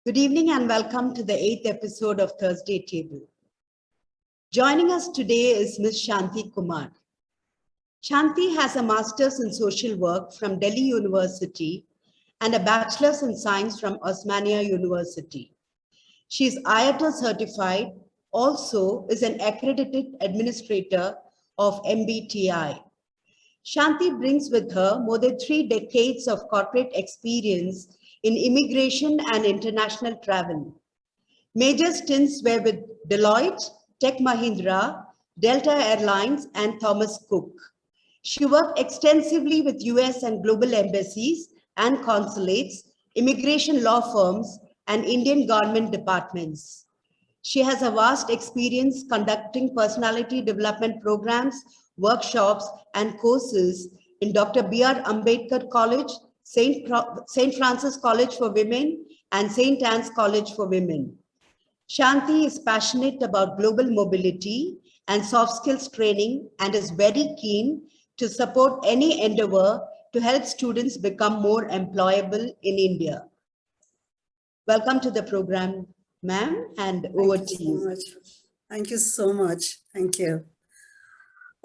Good evening and welcome to the 8th episode of Thursday Table. Joining us today is Ms Shanti Kumar. Shanti has a Master's in Social Work from Delhi University and a Bachelor's in Science from Osmania University. She is IATA certified, also is an accredited administrator of MBTI. Shanti brings with her more than 3 decades of corporate experience in immigration and international travel. Major stints were with Deloitte, Tech Mahindra, Delta Airlines, and Thomas Cook. She worked extensively with US and global embassies and consulates, immigration law firms, and Indian government departments. She has a vast experience conducting personality development programs, workshops, and courses in Dr. B.R. Ambedkar College, St. Francis College for Women, and St. Anne's College for Women. Shanti is passionate about global mobility and soft skills training and is very keen to support any endeavor to help students become more employable in India. Welcome to the program, ma'am, and over to you. Thank you so much. Thank you.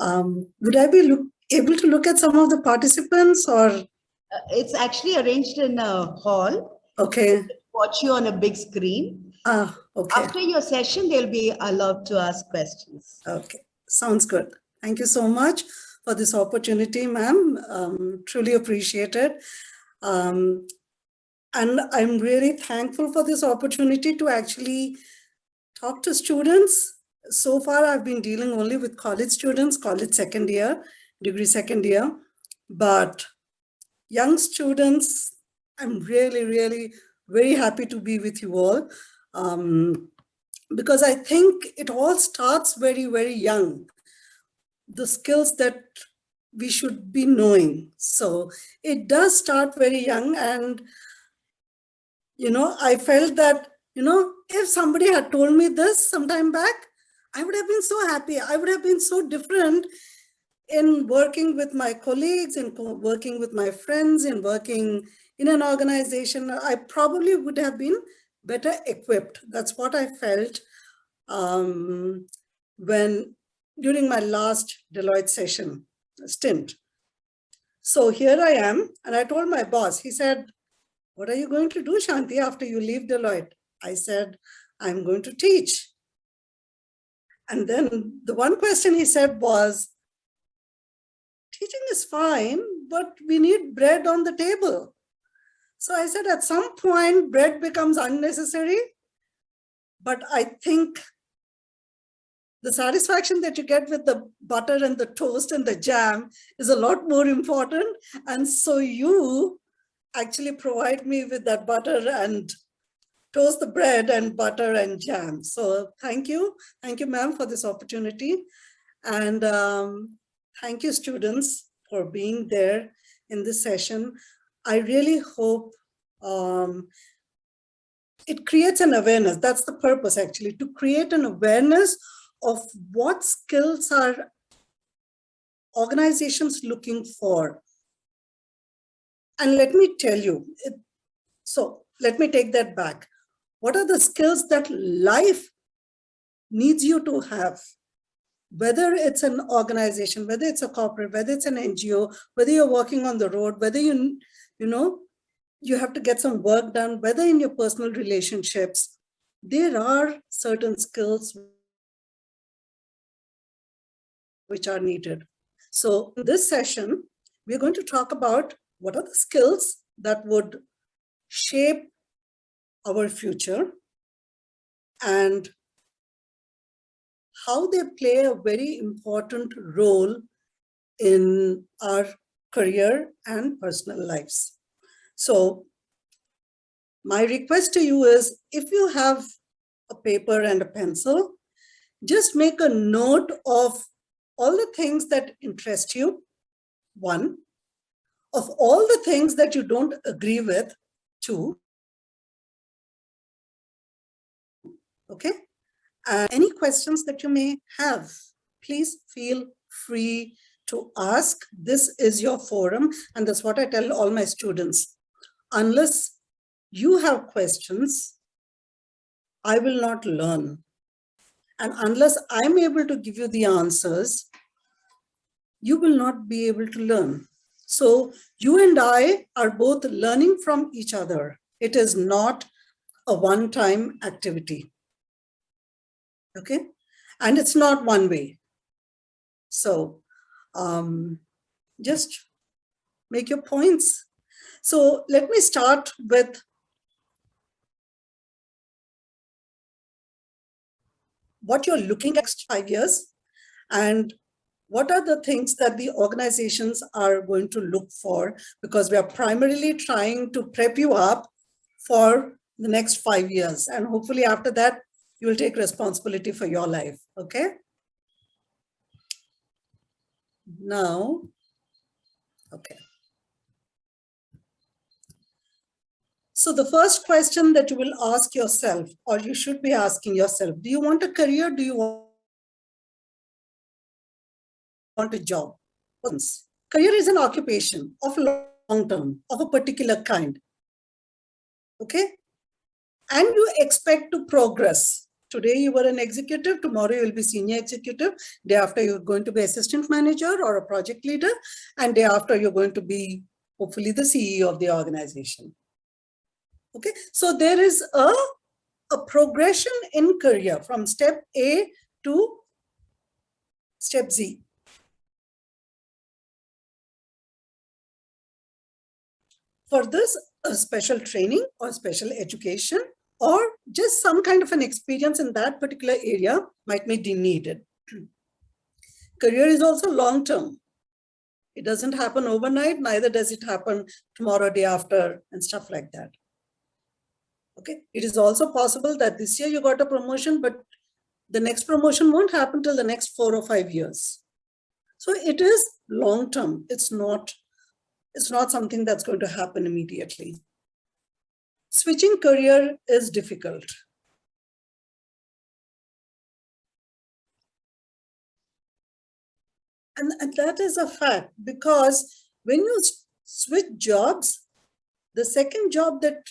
Would I be able to look at some of the participants or? It's actually arranged in a hall. Okay. Watch you on a big screen. Okay. After your session, they'll be allowed to ask questions. Okay. Sounds good. Thank you so much for this opportunity, ma'am. Truly appreciate it. And I'm really thankful for this opportunity to actually talk to students. So far, I've been dealing only with college students, college second year, degree second year. But young students, I'm really very happy to be with you all. Because I think it all starts very young. The skills that we should be knowing. So it does start very young. And, I felt that, if somebody had told me this some time back, I would have been so happy. I would have been so different in working with my colleagues, in working with my friends, in working in an organization. I probably would have been better equipped. That's what I felt during my last Deloitte stint. So here I am, and I told my boss, he said, "What are you going to do, Shanti, after you leave Deloitte?" I said, "I'm going to teach." And then the one question he said was, "Teaching is fine, but we need bread on the table." So I said, at some point, bread becomes unnecessary. But I think the satisfaction that you get with the butter and the toast and the jam is a lot more important. And so you actually provide me with that butter and toast the bread and butter and jam. So thank you. Thank you, ma'am, for this opportunity. And thank you, students, for being there in this session. I really hope it creates an awareness. That's the purpose, actually, to create an awareness of what skills are organizations looking for. And let me tell you, let me take that back. What are the skills that life needs you to have? Whether it's an organization, whether it's a corporate, whether it's an NGO, whether you're working on the road, whether you have to get some work done, whether in your personal relationships, there are certain skills which are needed. So in this session, we're going to talk about what are the skills that would shape our future and how they play a very important role in our career and personal lives. So my request to you is, if you have a paper and a pencil, just make a note of all the things that interest you, 1, of all the things that you don't agree with, 2, okay? And any questions that you may have, please feel free to ask. This is your forum, and that's what I tell all my students. Unless you have questions, I will not learn. And unless I'm able to give you the answers, you will not be able to learn. So you and I are both learning from each other. It is not a one-time activity. Okay? And it's not one way. So just make your points. So let me start with what you're looking at next 5 years and what are the things that the organizations are going to look for, because we are primarily trying to prep you up for the next 5 years. And hopefully after that, you will take responsibility for your life, okay? Now, okay. So the first question that you will ask yourself, or you should be asking yourself, do you want a career? Do you want a job? Career is an occupation of long term, of a particular kind. Okay? And you expect to progress. Today you were an executive, tomorrow you will be senior executive, day after you're going to be assistant manager or a project leader, and day after you're going to be hopefully the CEO of the organization. Okay, so there is a progression in career from step A to step Z. For this, a special training or special education or just some kind of an experience in that particular area might be needed. Career is also long-term. It doesn't happen overnight, neither does it happen tomorrow, day after, and stuff like that. Okay, it is also possible that this year you got a promotion, but the next promotion won't happen till the next 4 or 5 years. So it is long-term. It's not something that's going to happen immediately. Switching career is difficult. And that is a fact, because when you switch jobs, the second job that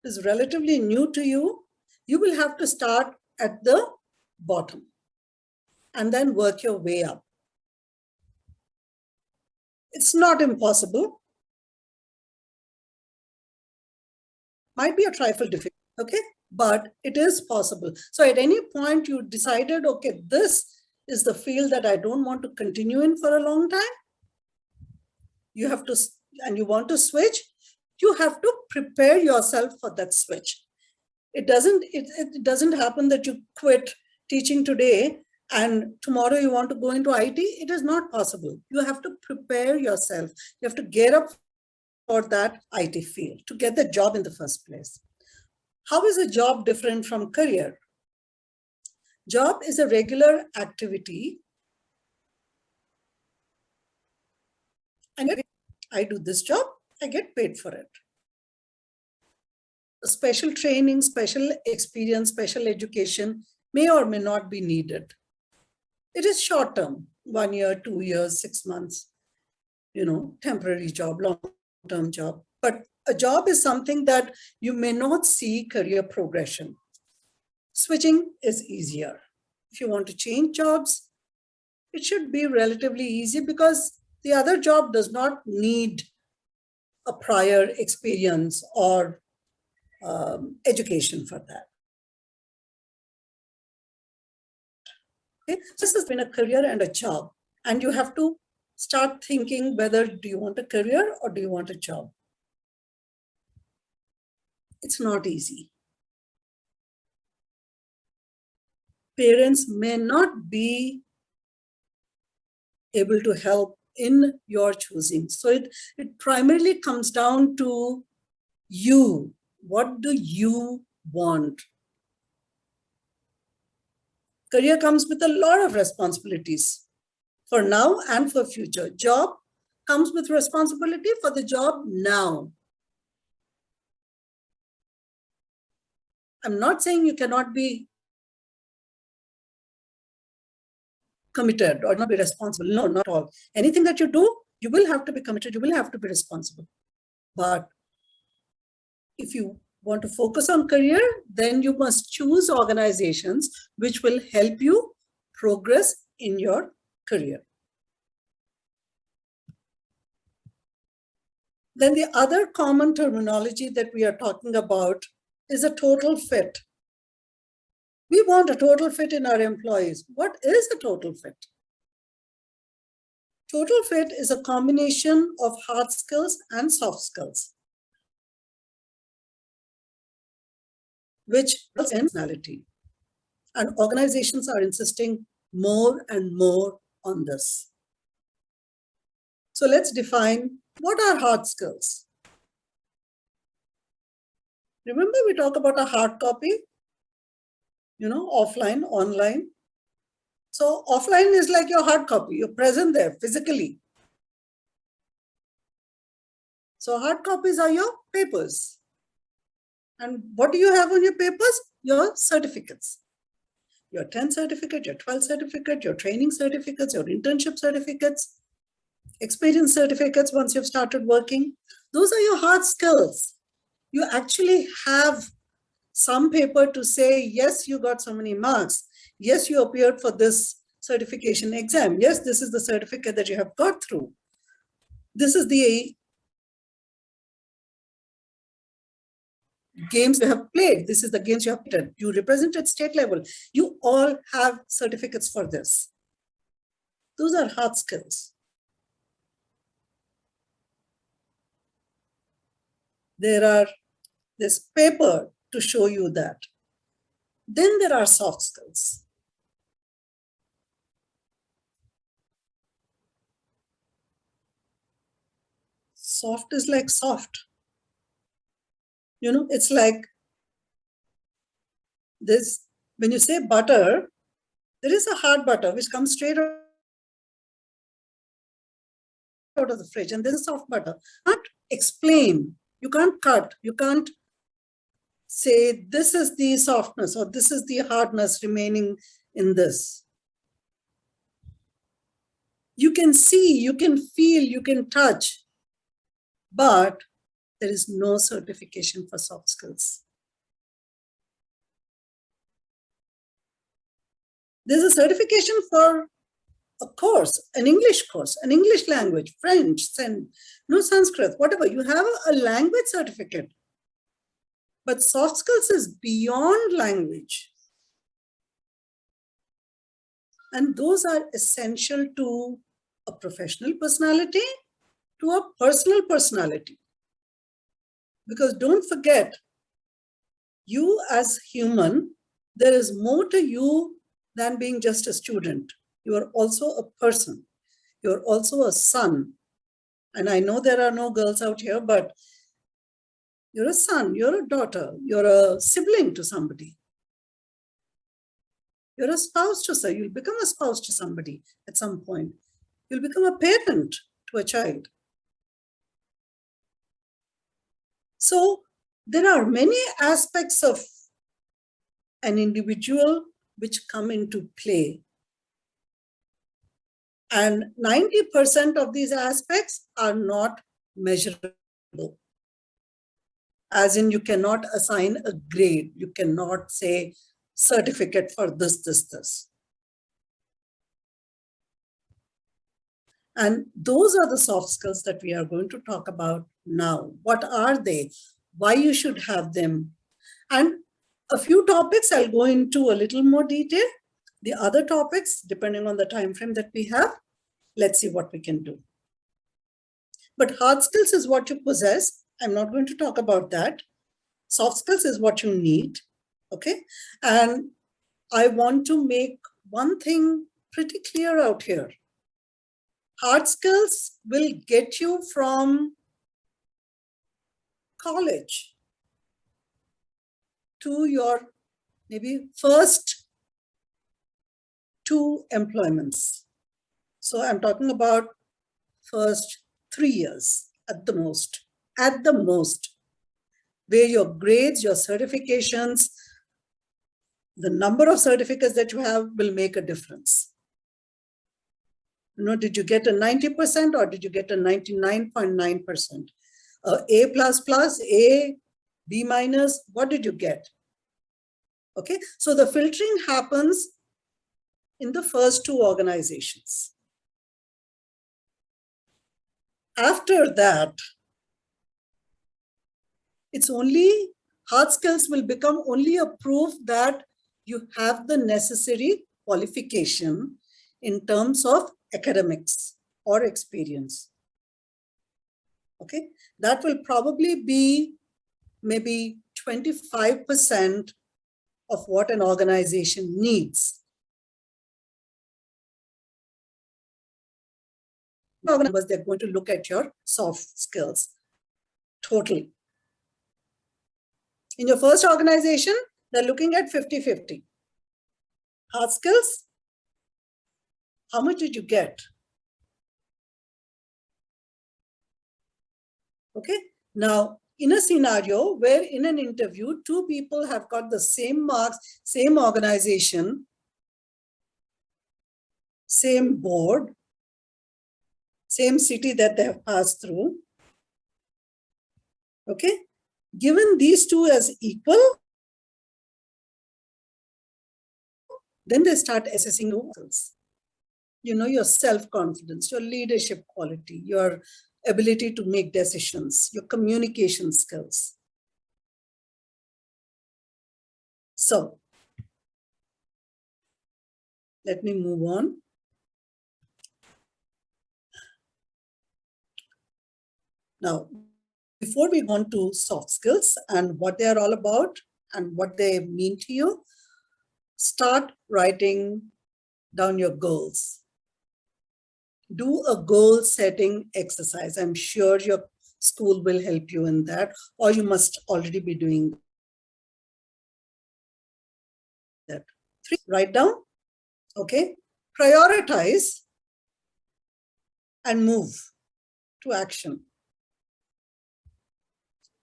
is relatively new to you, you will have to start at the bottom and then work your way up. It's not impossible. Might be a trifle difficult, okay? But it is possible. So at any point you decided, okay, this is the field that I don't want to continue in for a long time. You have to, and you want to switch, you have to prepare yourself for that switch. It doesn't happen that you quit teaching today and tomorrow you want to go into IT. It is not possible. You have to prepare yourself. You have to get up for that IT field to get the job in the first place. How is a job different from career? Job is a regular activity. And I do this job, I get paid for it. Special training, special experience, special education may or may not be needed. It is short term, 1 year, 2 years, 6 months, temporary job, long-term job. But a job is something that you may not see career progression. Switching is easier. If you want to change jobs, it should be relatively easy because the other job does not need a prior experience or education for that. Okay? This has been a career and a job, and you have to start thinking whether do you want a career or do you want a job. It's not easy. Parents may not be able to help in your choosing. So it primarily comes down to you. What do you want? Career comes with a lot of responsibilities for now and for future. Job comes with responsibility for the job now. I'm not saying you cannot be committed or not be responsible. No, not all. Anything that you do, you will have to be committed. You will have to be responsible. But if you Want to focus on career? Then you must choose organizations which will help you progress in your career. Then the other common terminology that we are talking about is a total fit. We want a total fit in our employees. What is a total fit? Total fit is a combination of hard skills and soft skills, which is personality. And organizations are insisting more and more on this. So let's define what are hard skills. Remember, we talk about a hard copy, offline, online. So offline is like your hard copy, you're present there physically. So hard copies are your papers. And what do you have on your papers? Your certificates. Your 10th certificate, your 12th certificate, your training certificates, your internship certificates, experience certificates once you've started working. Those are your hard skills. You actually have some paper to say, yes, you got so many marks. Yes, you appeared for this certification exam. Yes, this is the certificate that you have got through. This is the games you have played. This is the games you have played. You represented state level. You all have certificates for this. Those are hard skills. There's paper to show you that. Then there are soft skills. Soft is like soft. It's like this, when you say butter, there is a hard butter which comes straight out of the fridge, and there's a soft butter. You can't explain, you can't cut, you can't say this is the softness or this is the hardness remaining in this. You can see, you can feel, you can touch, but there is no certification for soft skills. There's a certification for a course, an English course, an English language, French, Sanskrit, whatever. You have a language certificate. But soft skills is beyond language. And those are essential to a professional personality, to a personal personality. Because don't forget, you as human, there is more to you than being just a student. You are also a person. You're also a son. And I know there are no girls out here, but you're a son, you're a daughter, you're a sibling to somebody. You're a spouse to somebody. You'll become a spouse to somebody at some point. You'll become a parent to a child. So there are many aspects of an individual which come into play. And 90% of these aspects are not measurable. As in, you cannot assign a grade. You cannot say certificate for this, this, this. And those are the soft skills that we are going to talk about now. What are they? Why you should have them? And a few topics I'll go into a little more detail. The other topics, depending on the time frame that we have, let's see what we can do. But hard skills is what you possess. I'm not going to talk about that. Soft skills is what you need, okay? And I want to make one thing pretty clear out here. Hard skills will get you from college to your maybe first 2 employments. So I'm talking about first 3 years at the most, where your grades, your certifications, the number of certificates that you have will make a difference. Did you get a 90% or did you get a 99.9%? A++, A B minus, what did you get? Okay, so the filtering happens in the first two organizations. After that, it's only hard skills will become only a proof that you have the necessary qualification in terms of academics or experience. Okay, that will probably be maybe 25% of what an organization needs. They're going to look at your soft skills totally. In your first organization, they're looking at 50-50. Hard skills, how much did you get? Okay, now in a scenario where in an interview, two people have got the same marks, same organization, same board, same city that they have passed through. Okay, given these two as equal, then they start assessing your skills. You know, your self-confidence, your leadership quality, your ability to make decisions, your communication skills. So, let me move on. Now, before we go on to soft skills and what they are all about and what they mean to you, start writing down your goals. Do a goal setting exercise. I'm sure your school will help you in that, or you must already be doing that. 3, write down, okay? Prioritize and move to action.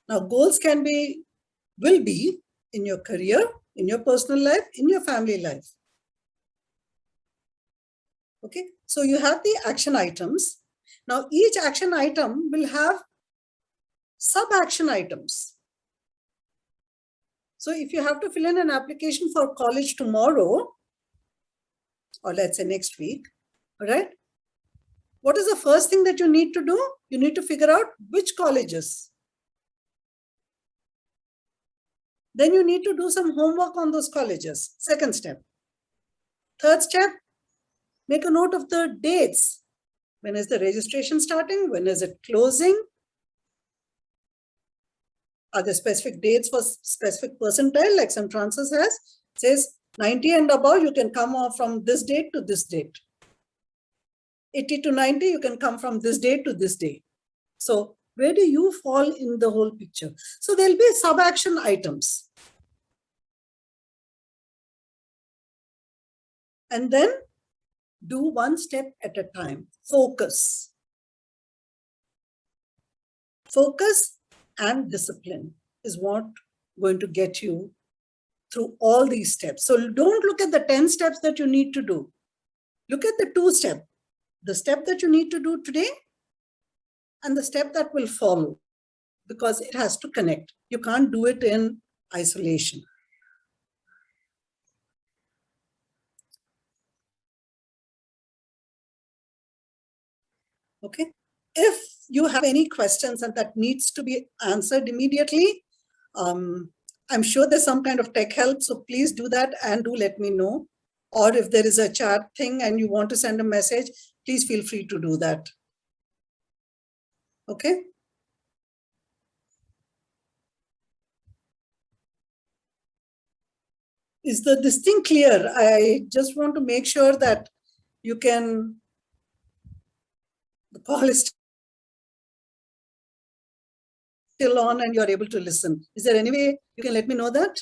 Now, goals will be in your career, in your personal life, in your family life. Okay, so you have the action items. Now, each action item will have sub-action items. So if you have to fill in an application for college tomorrow, or let's say next week, all right, what is the first thing that you need to do? You need to figure out which colleges. Then you need to do some homework on those colleges. Second step. Third step, make a note of the dates. When is the registration starting? When is it closing? Are there specific dates for specific percentile, like St. Francis has? It says 90 and above, you can come off from this date to this date. 80 to 90, you can come from this date to this date. So where do you fall in the whole picture? So there'll be sub-action items. And then do one step at a time. Focus. Focus and discipline is what going to get you through all these steps. So don't look at the 10 steps that you need to do. Look at the 2 steps. The step that you need to do today and the step that will follow, because it has to connect. You can't do it in isolation. Okay. If you have any questions and that needs to be answered immediately, I'm sure there's some kind of tech help, so please do that and do let me know. Or if there is a chat thing and you want to send a message, please feel free to do that. Okay. Is this thing clear? I just want to make sure that you can, the call is still on and you're able to listen. Is there any way you can let me know that?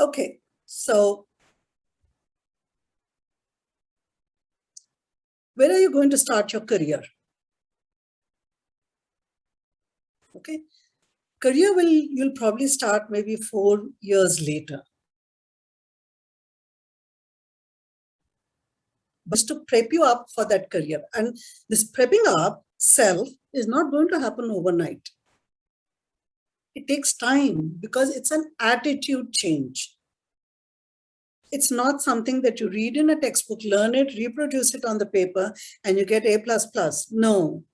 Okay, so where are you going to start your career? Okay, career you'll probably start maybe 4 years later. but to prep you up for that career. And this prepping up self is not going to happen overnight. It takes time because it's an attitude change. It's not something that you read in a textbook, learn it, reproduce it on the paper, and you get A++. No.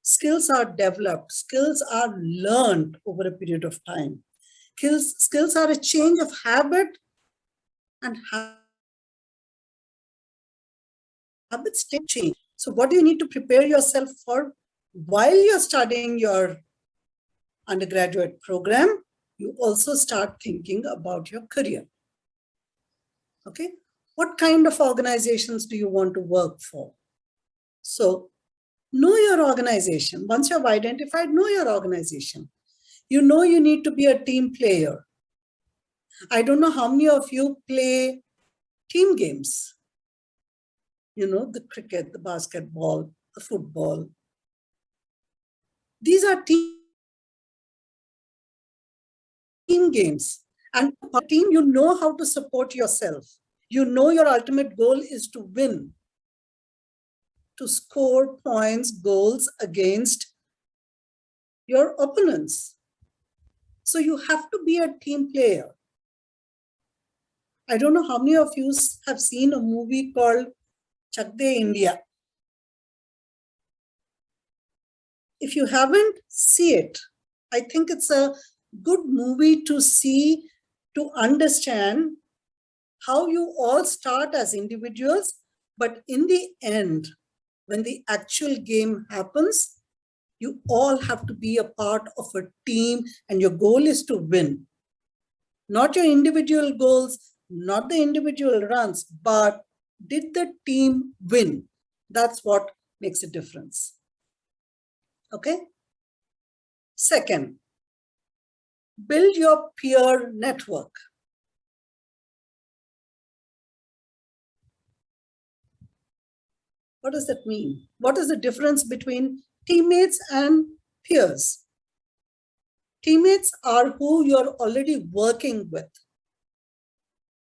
Skills are developed. Skills are learned over a period of time. Skills are a change of habit, and habits take change. So what do you need to prepare yourself for while you're studying your undergraduate program? You also start thinking about your career. Okay, what kind of organizations do you want to work for? So know your organization. Once you have identified, know your organization. You know you need to be a team player. I don't know how many of you play team games. You know, the cricket, the basketball, the football. These are team games. And a team, you know how to support yourself. You know your ultimate goal is to win, to score points, goals against your opponents. So you have to be a team player. I don't know how many of you have seen a movie called 𝗙𝗶𝗵𝘁. If you haven't, see it. I think it's a good movie to see, to understand how you all start as individuals, but in the end, when the actual game happens, you all have to be a part of a team and your goal is to win. Not your individual goals, not the individual runs, but did the team win? That's what makes a difference. Okay? Second, build your peer network. What does that mean? What is the difference between teammates and peers? Teammates are who you're already working with,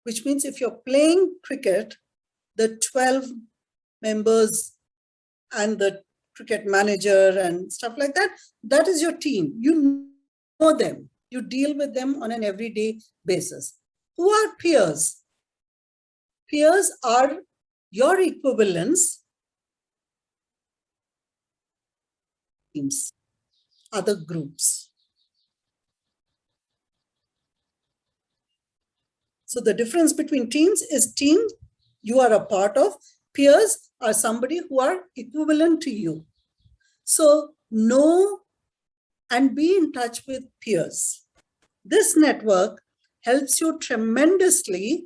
which means if you're playing cricket, the 12 members and the cricket manager and stuff like that, that is your team. You know them. You deal with them on an everyday basis. Who are peers? Peers are your equivalents, teams, other groups. So the difference between teams is teams you are a part of, peers are somebody who are equivalent to you. So know and be in touch with peers. This network helps you tremendously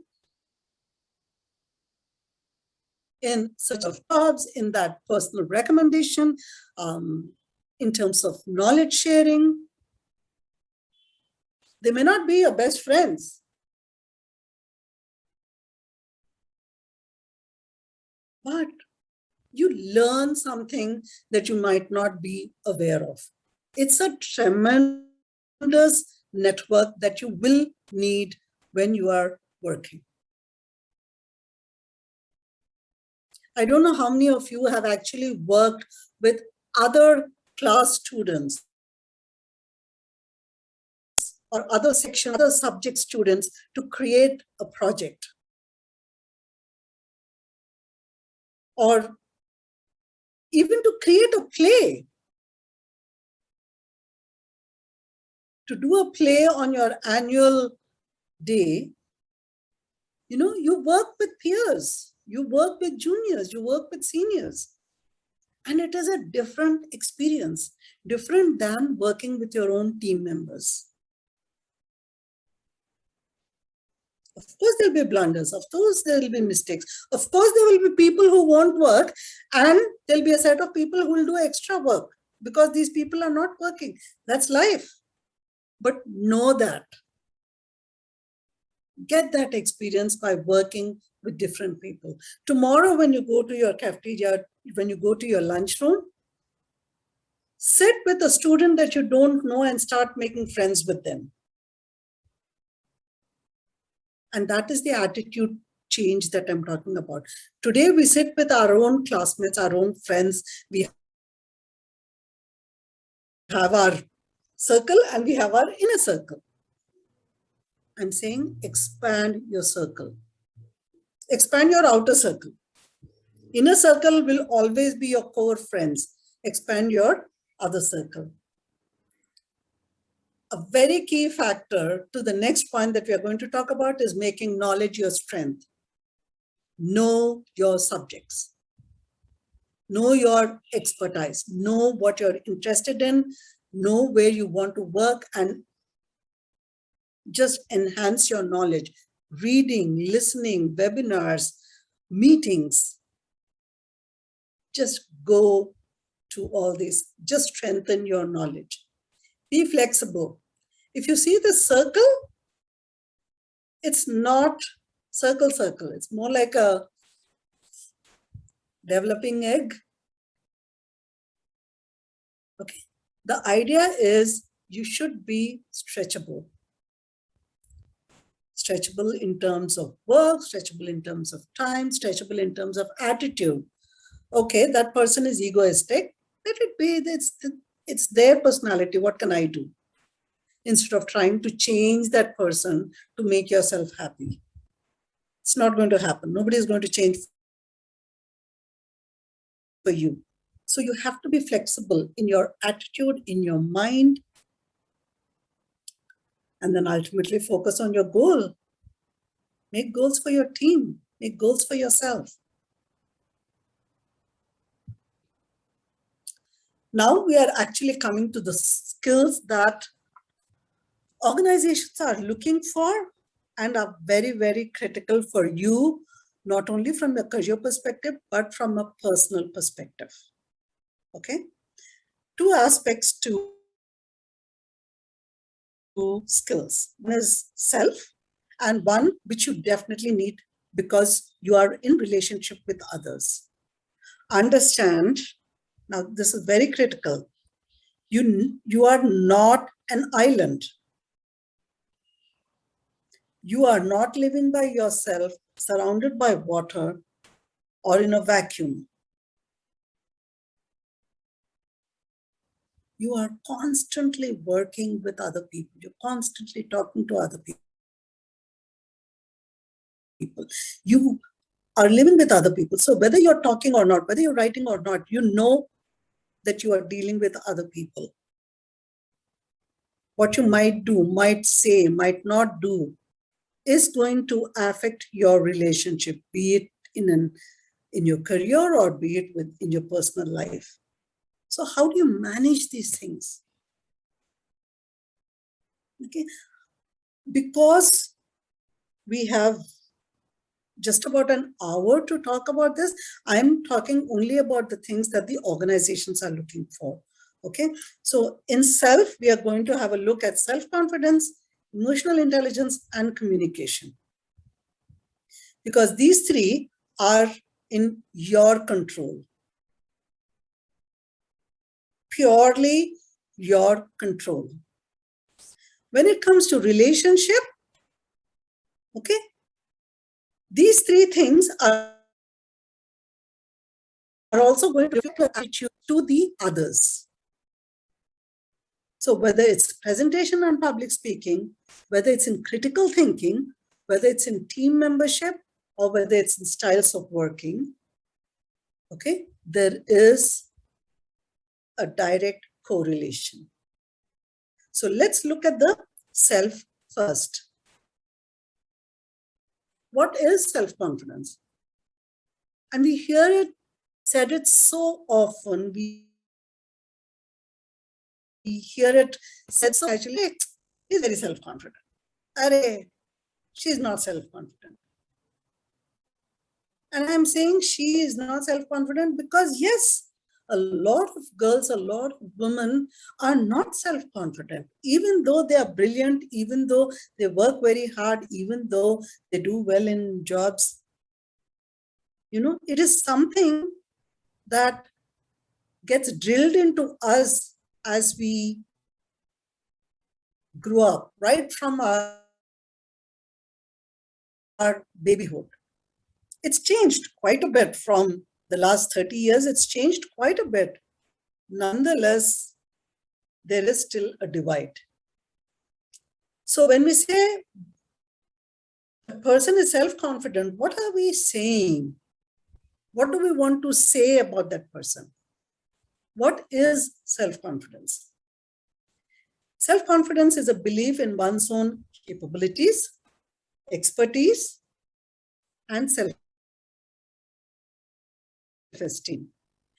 in search of jobs, in that personal recommendation, in terms of knowledge sharing. They may not be your best friends, but you learn something that you might not be aware of. It's a tremendous network that you will need when you are working. I don't know how many of you have actually worked with other class students or other section, other subject students to create a project. Or even to create a play. To do a play on your annual day, you know, you work with peers, you work with juniors, you work with seniors. And it is a different experience, different than working with your own team members. Of course, there'll be blunders. Of course, there'll be mistakes. Of course, there will be people who won't work, and there'll be a set of people who will do extra work because these people are not working. That's life. But know that. Get that experience by working with different people. Tomorrow, when you go to your cafeteria, when you go to your lunchroom, sit with a student that you don't know and start making friends with them. And that is the attitude change that I'm talking about. Today, we sit with our own classmates, our own friends. We have our circle and we have our inner circle. I'm saying expand your circle. Expand your outer circle. Inner circle will always be your core friends. Expand your other circle. A very key factor to the next point that we are going to talk about is making knowledge your strength. Know your subjects. Know your expertise. Know what you're interested in. Know where you want to work and just enhance your knowledge. Reading, listening, webinars, meetings. Just go to all this. Just strengthen your knowledge. Be flexible. If you see the circle, it's not circle. It's more like a developing egg. Okay. The idea is you should be stretchable. Stretchable in terms of work, stretchable in terms of time, stretchable in terms of attitude. Okay, that person is egoistic. Let it be. It's their personality. What can I do? Instead of trying to change that person to make yourself happy. It's not going to happen. Nobody is going to change for you. So you have to be flexible in your attitude, in your mind, and then ultimately focus on your goal. Make goals for your team. Make goals for yourself. Now we are actually coming to the skills that organizations are looking for and are very, very critical for you, not only from a career perspective, but from a personal perspective. Okay? Two aspects to skills. One is self, and one which you definitely need because you are in relationship with others. Understand, now this is very critical, you are not an island. You are not living by yourself, surrounded by water or in a vacuum. You are constantly working with other people. You're constantly talking to other people. You are living with other people. So whether you're talking or not, whether you're writing or not, you know that you are dealing with other people. What you might do, might say, might not do is going to affect your relationship, be it in your career or be it in your personal life. So how do you manage these things? Okay, because we have just about an hour to talk about this, I'm talking only about the things that the organizations are looking for. Okay, so in self, we are going to have a look at self-confidence, emotional intelligence, and communication. Because these three are in your control. Purely your control. When it comes to relationship, okay, these three things are also going to affect your attitude to the others. So whether it's presentation and public speaking, whether it's in critical thinking, whether it's in team membership, or whether it's in styles of working, okay, there is a direct correlation. So let's look at the self first. What is self-confidence? And we hear it said it so often. We hear it said so actually, he's very self-confident. Arey, she's not self-confident. And I'm saying she is not self-confident because yes, a lot of girls, a lot of women are not self-confident, even though they are brilliant, even though they work very hard, even though they do well in jobs. You know, it is something that gets drilled into us as we grow up, right from our babyhood. It's changed quite a bit from the last 30 years. It's changed quite a bit. Nonetheless, there is still a divide. So when we say a person is self-confident, what are we saying? What do we want to say about that person? What is self-confidence? Self-confidence is a belief in one's own capabilities, expertise, and self-esteem.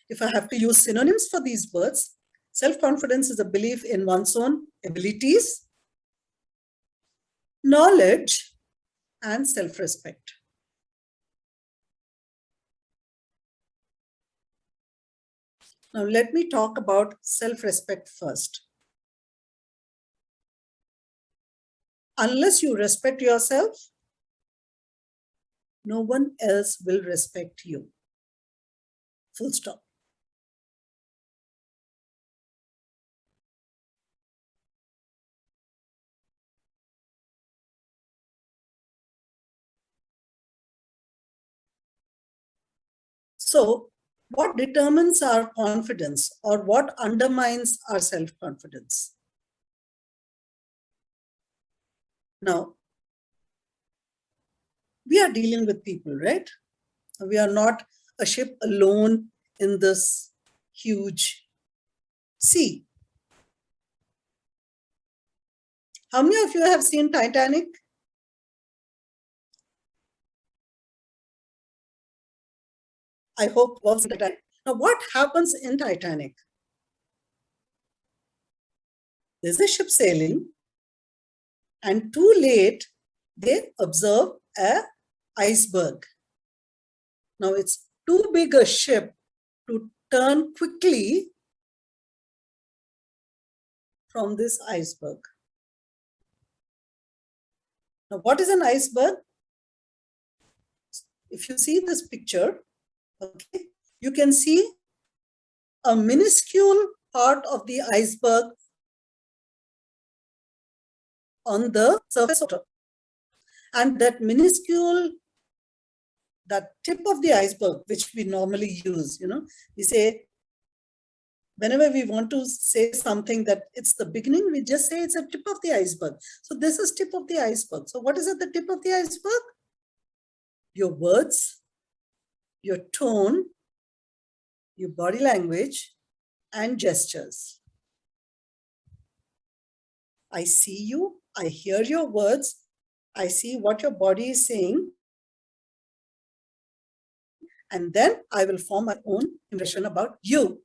If I have to use synonyms for these words, self-confidence is a belief in one's own abilities, knowledge, and self-respect. Now, let me talk about self-respect first. Unless you respect yourself, no one else will respect you. Full stop. So, what determines our confidence or what undermines our self-confidence? Now, we are dealing with people, right? We are not a ship alone in this huge sea. How many of you have seen Titanic? I hope was Titanic. Now, what happens in Titanic? There's a ship sailing, and too late, they observe an iceberg. Now, it's too big a ship to turn quickly from this iceberg. Now, what is an iceberg? If you see this picture, okay, you can see a minuscule part of the iceberg on the surface of water. And that minuscule, that tip of the iceberg, which we normally use, we say, whenever we want to say something that it's the beginning, we just say it's a tip of the iceberg. So this is tip of the iceberg. So what is at the tip of the iceberg? Your words, your tone, your body language, and gestures. I see you, I hear your words, I see what your body is saying, and then I will form my own impression about you.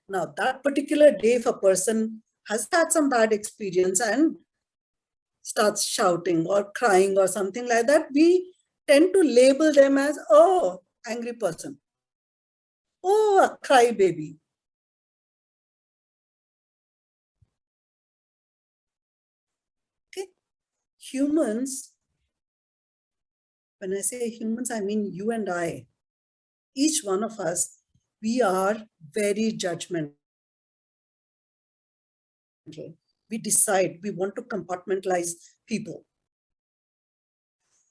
Now, that particular day, if a person has had some bad experience and starts shouting or crying or something like that, we tend to label them as, oh, angry person. Oh, a crybaby. Okay. Humans, when I say humans, I mean you and I. Each one of us, we are very judgmental. We decide, we want to compartmentalize people.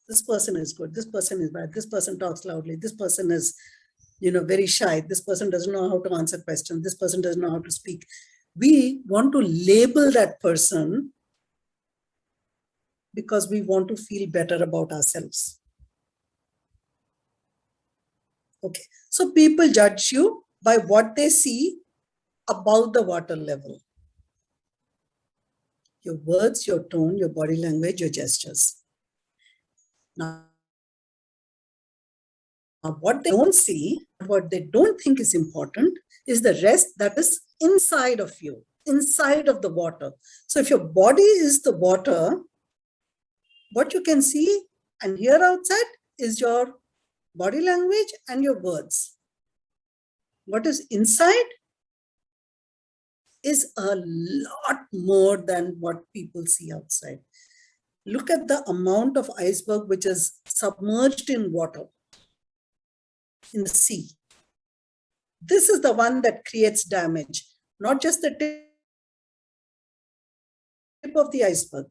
This person is good, this person is bad, this person talks loudly, this person is, very shy, this person doesn't know how to answer questions, this person doesn't know how to speak. We want to label that person because we want to feel better about ourselves. Okay, so people judge you by what they see above the water level. Your words, your tone, your body language, your gestures. Now, what they don't see, what they don't think is important, is the rest that is inside of you, inside of the water. So if your body is the water, what you can see and hear outside is your body language and your words. What is inside is a lot more than what people see outside. Look at the amount of iceberg which is submerged in water, in the sea. This is the one that creates damage, not just the tip of the iceberg.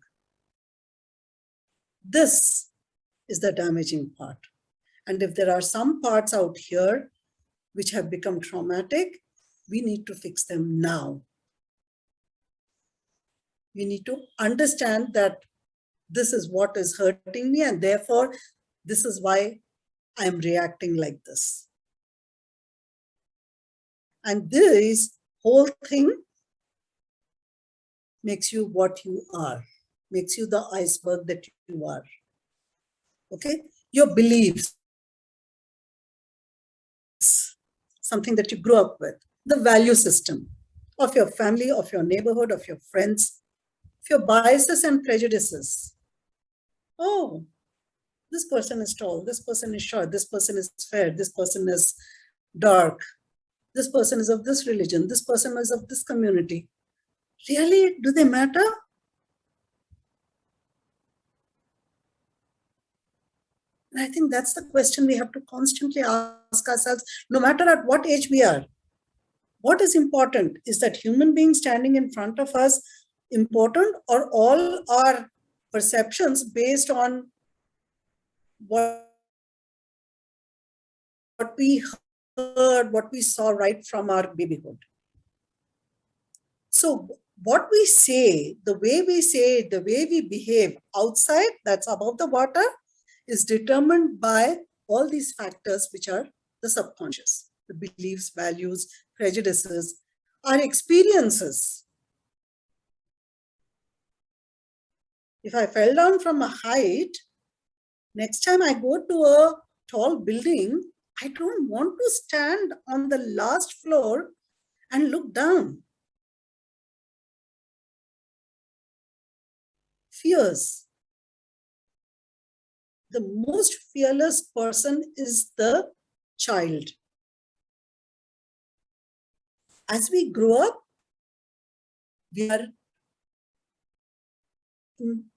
This is the damaging part. And if there are some parts out here which have become traumatic, we need to fix them now. We need to understand that this is what is hurting me, and therefore, this is why I'm reacting like this. And this whole thing makes you what you are, makes you the iceberg that you are. Okay? Your beliefs, something that you grew up with, the value system of your family, of your neighborhood, of your friends, of your biases and prejudices. Oh, this person is tall, this person is short, this person is fair, this person is dark, this person is of this religion, this person is of this community. Really, do they matter? And I think that's the question we have to constantly ask ourselves, no matter at what age we are. What is important? Is that human being standing in front of us important, or all our perceptions based on what we heard, what we saw right from our babyhood? So what we say, the way we say it, the way we behave outside, that's above the water, is determined by all these factors which are the subconscious, the beliefs, values, prejudices, our experiences. If I fell down from a height, next time I go to a tall building, I don't want to stand on the last floor and look down. Fears. The most fearless person is the child. As we grow up,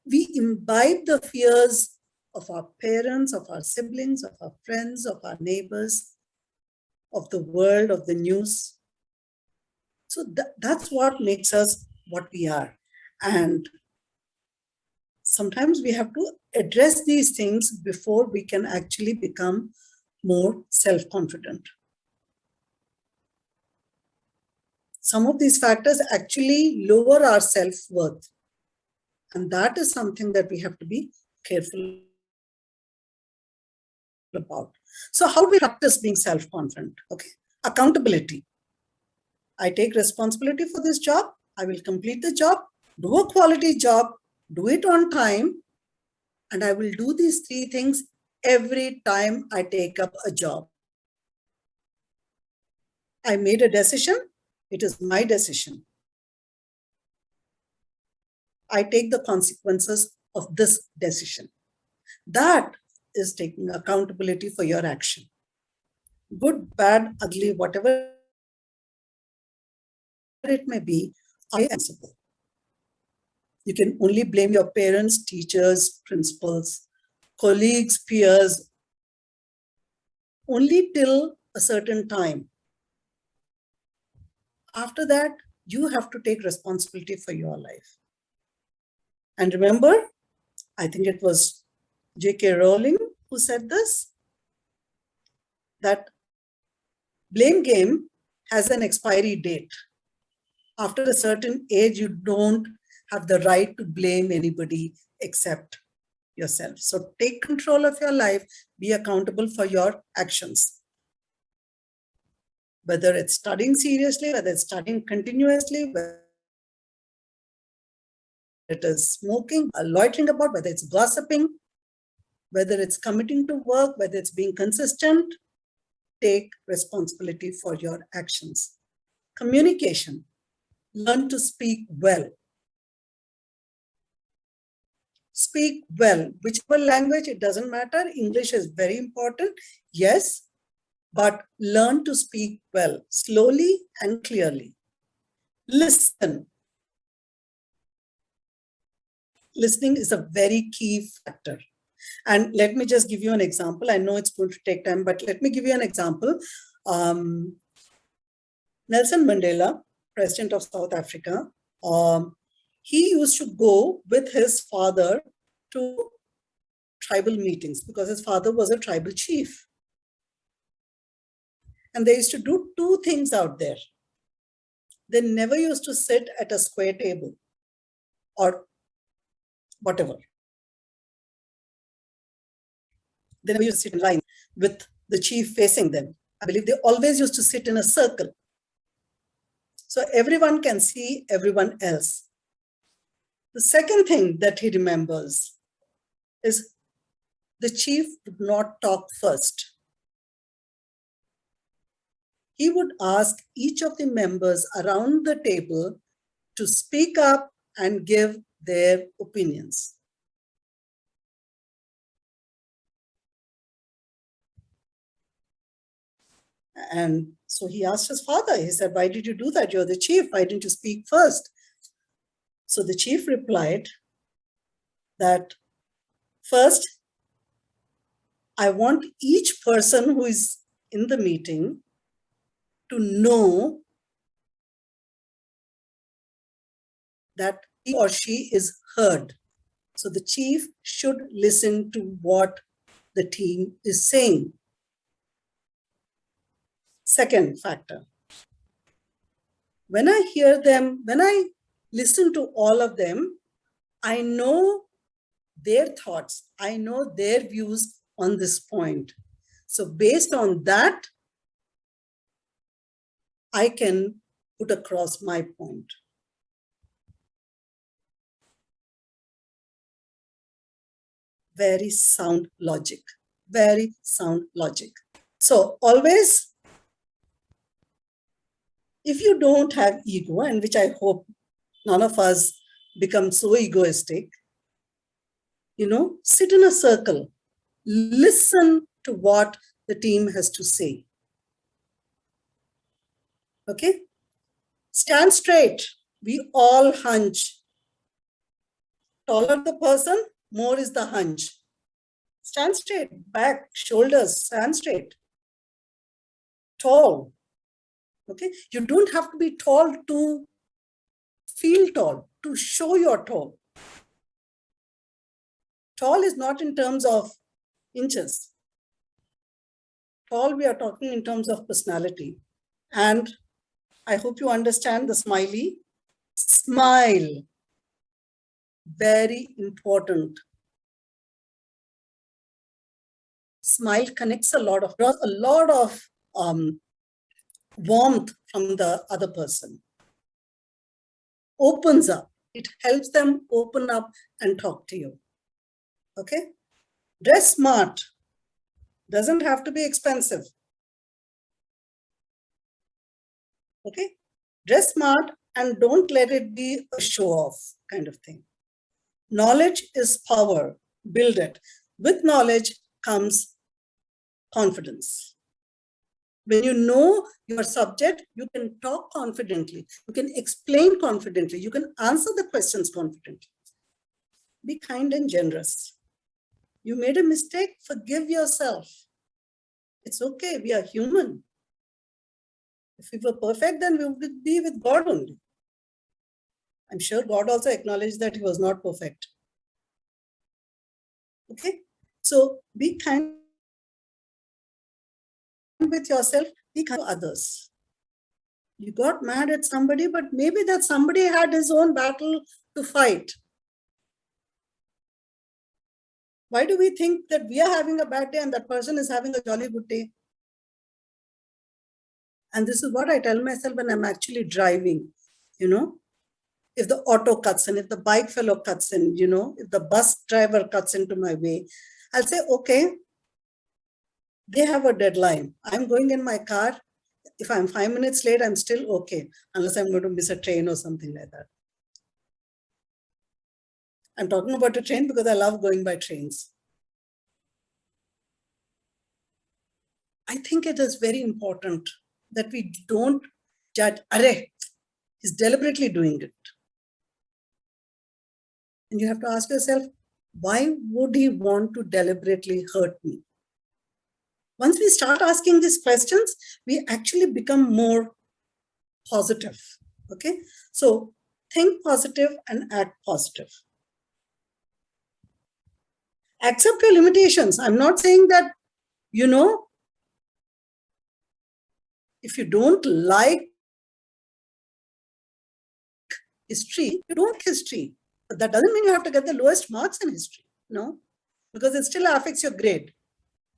we imbibe the fears of our parents, of our siblings, of our friends, of our neighbors, of the world, of the news. So that's what makes us what we are. And sometimes we have to address these things before we can actually become more self-confident. Some of these factors actually lower our self-worth. And that is something that we have to be careful about. So how do we practice being self-confident? Okay, accountability. I take responsibility for this job. I will complete the job, do a quality job, do it on time, and I will do these three things every time I take up a job. I made a decision. It is my decision. I take the consequences of this decision. That is taking accountability for your action. Good, bad, ugly, whatever it may be, I am responsible. You can only blame your parents, teachers, principals, colleagues, peers, only till a certain time. After that, you have to take responsibility for your life. And remember, I think it was J.K. Rowling who said this, that blame game has an expiry date. After a certain age, you don't have the right to blame anybody except yourself. So take control of your life, be accountable for your actions. Whether it's studying seriously, whether it's studying continuously, whether it is smoking, loitering about, whether it's gossiping, whether it's committing to work, whether it's being consistent, take responsibility for your actions. Communication. Learn to speak well. Speak well. Whichever language, it doesn't matter. English is very important, yes, but learn to speak well, slowly and clearly. Listen. Listening is a very key factor. And let me just give you an example. I know it's going to take time, but let me give you an example. Nelson Mandela, President of South Africa, he used to go with his father to tribal meetings because his father was a tribal chief. And they used to do two things out there. They never used to sit at a square table or whatever. They never used to sit in line with the chief facing them. I believe they always used to sit in a circle. So everyone can see everyone else. The second thing that he remembers is the chief would not talk first. He would ask each of the members around the table to speak up and give their opinions. And so he asked his father, he said, why did you do that? You're the chief. Why didn't you speak first? So the chief replied that first, I want each person who is in the meeting to know that he or she is heard. So the chief should listen to what the team is saying. Second factor, when I hear them, when I listen to all of them, I know their thoughts, I know their views on this point. So based on that, I can put across my point. Very sound logic, very sound logic. So always, if you don't have ego, and which I hope none of us become so egoistic, sit in a circle, listen to what the team has to say. Okay? Stand straight. We all hunch. Taller the person, more is the hunch. Stand straight, back, shoulders, stand straight. Tall. Okay? You don't have to be tall to feel tall, to show you're tall. Tall is not in terms of inches. Tall, we are talking in terms of personality. And I hope you understand the smiley. Smile. Very important. Smile connects a lot of warmth from the other person. Opens up. It helps them open up and talk to you. Okay? Dress smart. Doesn't have to be expensive. Okay? Dress smart and don't let it be a show-off kind of thing. Knowledge is power. Build it. With knowledge comes confidence. When you know your subject, you can talk confidently. You can explain confidently. You can answer the questions confidently. Be kind and generous. You made a mistake, forgive yourself. It's okay, we are human. If we were perfect, then we would be with God only. I'm sure God also acknowledged that he was not perfect. Okay? So be kind with yourself, be kind to others. You got mad at somebody, but maybe that somebody had his own battle to fight. Why do we think that we are having a bad day and that person is having a jolly good day? And this is what I tell myself when I'm actually driving, if the auto cuts in, if the bike fellow cuts in, if the bus driver cuts into my way, I'll say, okay, they have a deadline. I'm going in my car. If I'm 5 minutes late, I'm still okay, unless I'm going to miss a train or something like that. I'm talking about a train because I love going by trains. I think it is very important that we don't judge, Arre, he's deliberately doing it. And you have to ask yourself, why would he want to deliberately hurt me? Once we start asking these questions, we actually become more positive. Okay? So think positive and act positive. Accept your limitations. I'm not saying that, if you don't like history, you don't like history. But that doesn't mean you have to get the lowest marks in history, no, because it still affects your grade.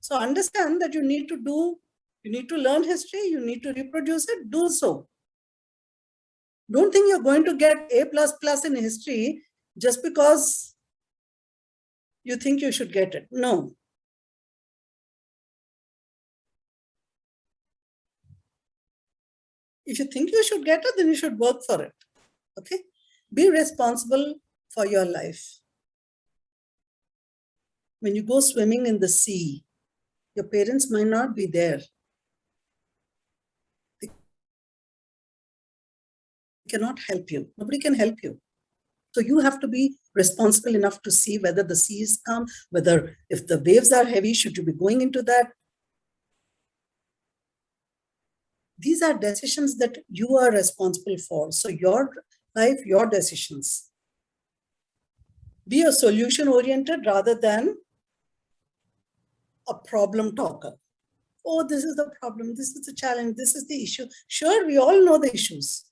So understand that you need to learn history, you need to reproduce it, do so. Don't think you're going to get A++ in history just because you think you should get it. No. If you think you should get it, then you should work for it. Okay? Be responsible for your life. When you go swimming in the sea, your parents might not be there. They cannot help you. Nobody can help you. So you have to be responsible enough to see whether the sea is calm, whether if the waves are heavy, should you be going into that? These are decisions that you are responsible for. So your life, your decisions. Be a solution-oriented rather than a problem talker. Oh, this is the problem, this is the challenge, this is the issue. Sure, we all know the issues.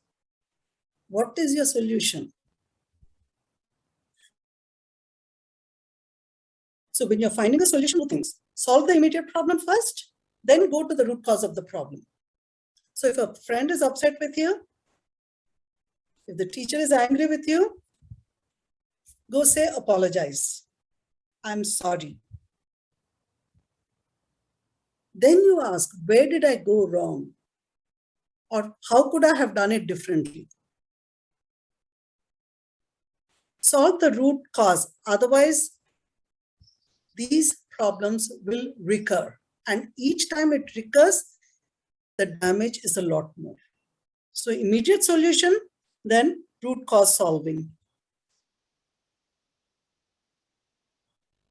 What is your solution? So when you're finding a solution to things, solve the immediate problem first, then go to the root cause of the problem. So if a friend is upset with you, if the teacher is angry with you, go say, apologize. I'm sorry. Then you ask, where did I go wrong? Or how could I have done it differently? Solve the root cause. Otherwise, these problems will recur. And each time it recurs, the damage is a lot more. So immediate solution, then root cause solving.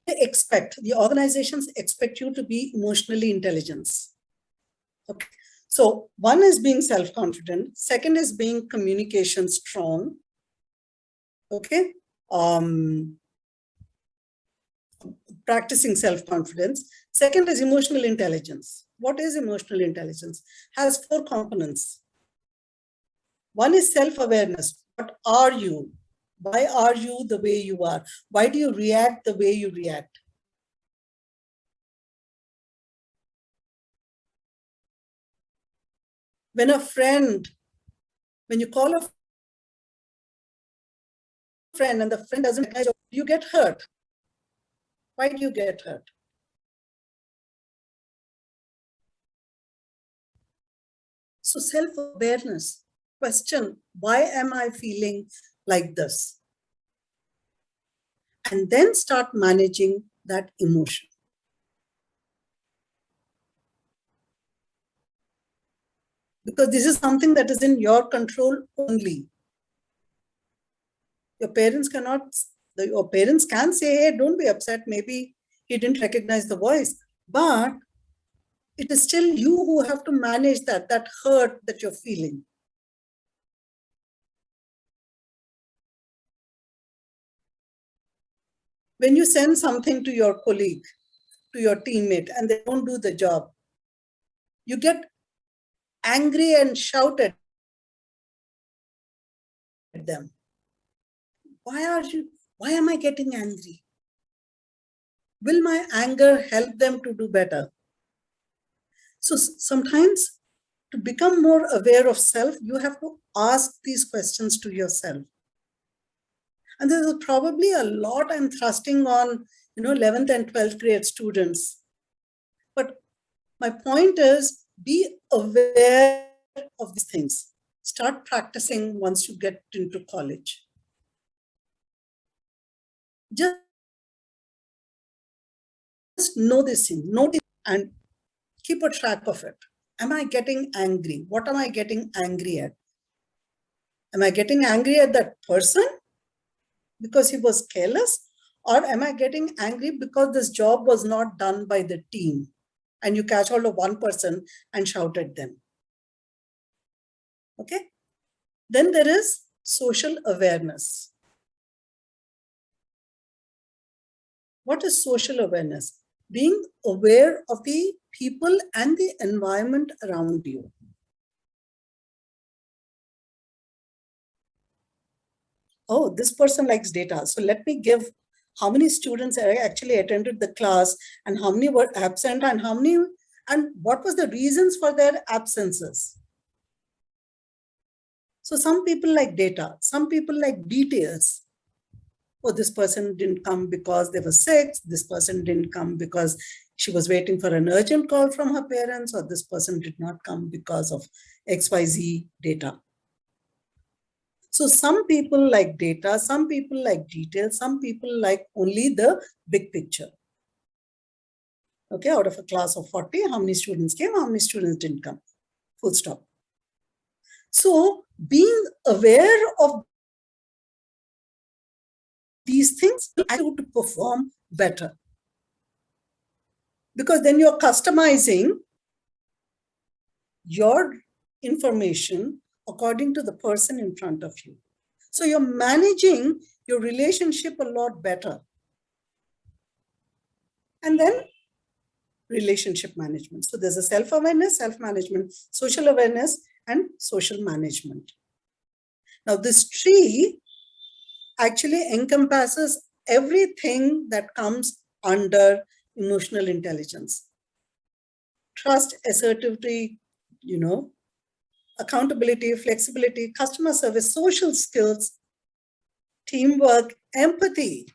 The organizations expect you to be emotionally intelligent. Okay. So one is being self-confident. Second is being communication strong. Okay. Practicing self-confidence. Second is emotional intelligence. What is emotional intelligence? Has 4 components. One is self-awareness. What are you? Why are you the way you are? Why do you react the way you react? When you call a friend and the friend doesn't recognize you, you get hurt. Why do you get hurt? So self-awareness, question, why am I feeling like this? And then start managing that emotion. Because this is something that is in your control only. Your parents can say, hey, don't be upset. Maybe he didn't recognize the voice. But it is still you who have to manage that hurt that you're feeling. When you send something to your colleague, to your teammate, and they don't do the job, you get angry and shout at them. Why am I getting angry? Will my anger help them to do better? So sometimes to become more aware of self, you have to ask these questions to yourself. And there's probably a lot I'm thrusting on, 11th and 12th grade students. But my point is, be aware of these things. Start practicing once you get into college. Just know this thing, notice and keep a track of it. Am I getting angry? What am I getting angry at? Am I getting angry at that person because he was careless? Or am I getting angry because this job was not done by the team? And you catch hold of one person and shout at them. Okay? Then there is social awareness. What is social awareness? Being aware of the people and the environment around you. Oh, this person likes data. So let me give how many students actually attended the class and how many were absent and what was the reasons for their absences. So some people like data, some people like details. Oh, this person didn't come because they were sick. This person didn't come because she was waiting for an urgent call from her parents, or this person did not come because of XYZ data. So some people like data, some people like details, some people like only the big picture. Okay, out of a class of 40, how many students came, how many students didn't come? Full stop. So being aware of these things will allow you to perform better. Because then you're customizing your information according to the person in front of you. So you're managing your relationship a lot better. And then relationship management. So there's a self-awareness, self-management, social awareness, and social management. Now this tree actually encompasses everything that comes under emotional intelligence. Trust, assertivity, accountability, flexibility, customer service, social skills, teamwork, empathy.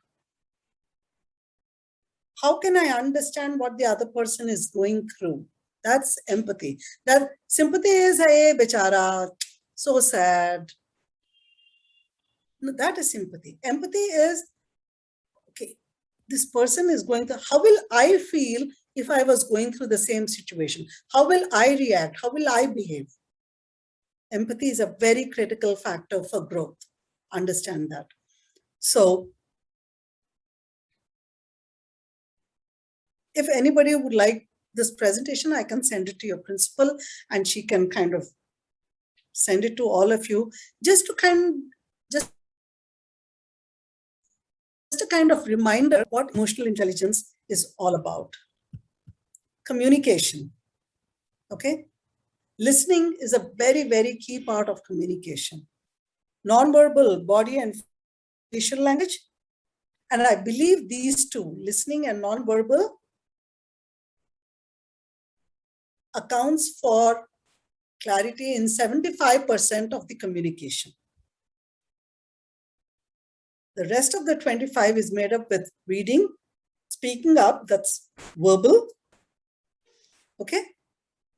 How can I understand what the other person is going through? That's empathy. That sympathy is, hey, bechara, so sad. No, that is sympathy. Empathy is, okay, this person is going through, how will I feel if I was going through the same situation? How will I react? How will I behave? Empathy is a very critical factor for growth. Understand that. So if anybody would like this presentation, I can send it to your principal and she can kind of send it to all of you just a kind of reminder what emotional intelligence is all about. Communication. Okay. Listening is a very, very key part of communication. Nonverbal body and facial language. And I believe these two, listening and nonverbal, accounts for clarity in 75% of the communication. The rest of the 25 is made up with reading, speaking up, that's verbal, okay?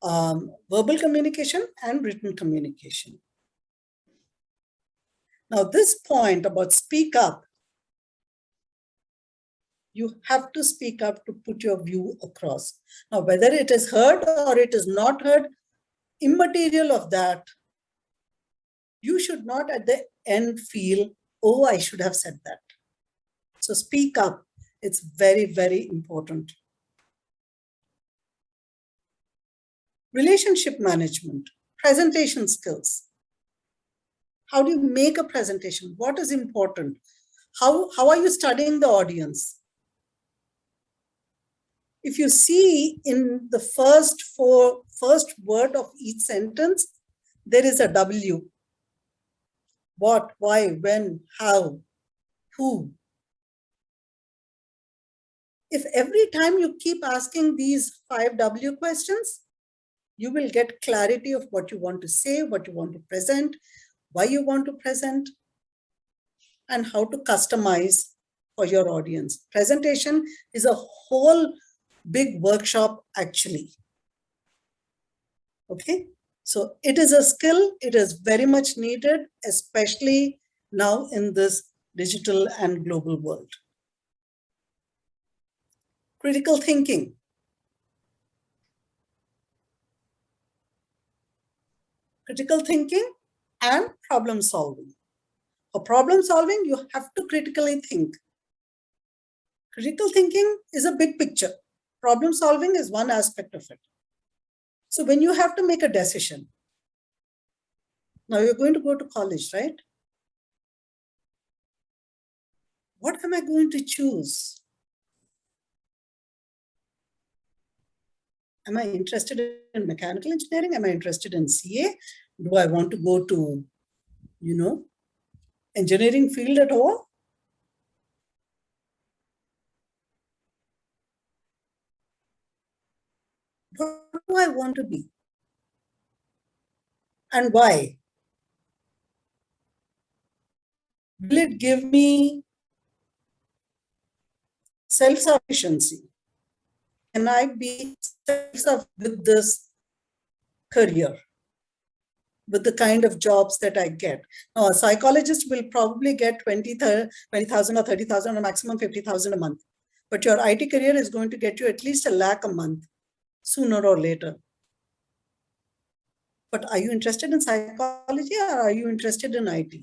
Verbal communication and written communication. Now this point about speak up, you have to speak up to put your view across. Now whether it is heard or it is not heard, immaterial of that, you should not at the end feel, oh, I should have said that. So speak up. It's very, very important. Relationship management, presentation skills. How do you make a presentation? What is important? How are you studying the audience? If you see in the first word of each sentence, there is a W. What, why, when, how, who. If every time you keep asking these 5 W questions, you will get clarity of what you want to say, what you want to present, why you want to present, and how to customize for your audience. Presentation is a whole big workshop actually. Okay, so it is a skill, it is very much needed, especially now in this digital and global world. Critical thinking. Critical thinking and problem solving. For problem solving, you have to critically think. Critical thinking is a big picture. Problem solving is one aspect of it. So when you have to make a decision, now you're going to go to college, right? What am I going to choose? Am I interested in mechanical engineering? Am I interested in CA? Do I want to go to, engineering field at all? What do I want to be? And why? Will it give me self-sufficiency? Can I be self-sufficient with this career, with the kind of jobs that I get? Now, a psychologist will probably get 20,000 or 30,000 or maximum 50,000 a month. But your IT career is going to get you at least 1 lakh a month, sooner or later. But are you interested in psychology or are you interested in IT?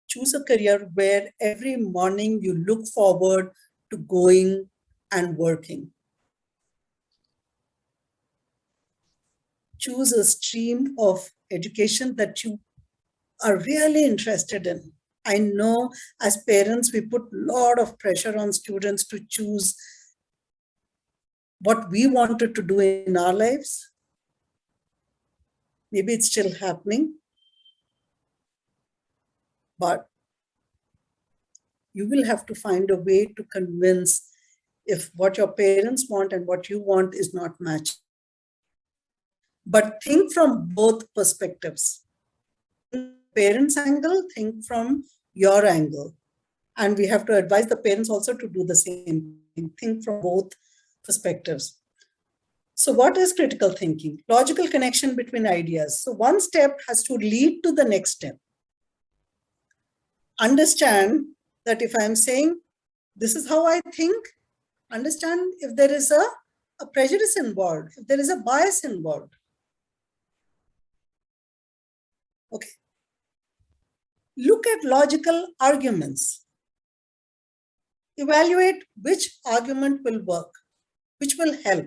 Choose a career where every morning you look forward to going and working. Choose a stream of education that you are really interested in. I know as parents, we put a lot of pressure on students to choose what we wanted to do in our lives. Maybe it's still happening, but you will have to find a way to convince if what your parents want and what you want is not matched. But think from both perspectives. Parents' angle, think from your angle. And we have to advise the parents also to do the same thing. Think from both perspectives. So what is critical thinking? Logical connection between ideas. So one step has to lead to the next step. Understand that if I'm saying, this is how I think, understand if there is a prejudice involved, if there is a bias involved. Okay. Look at logical arguments. Evaluate which argument will work, which will help.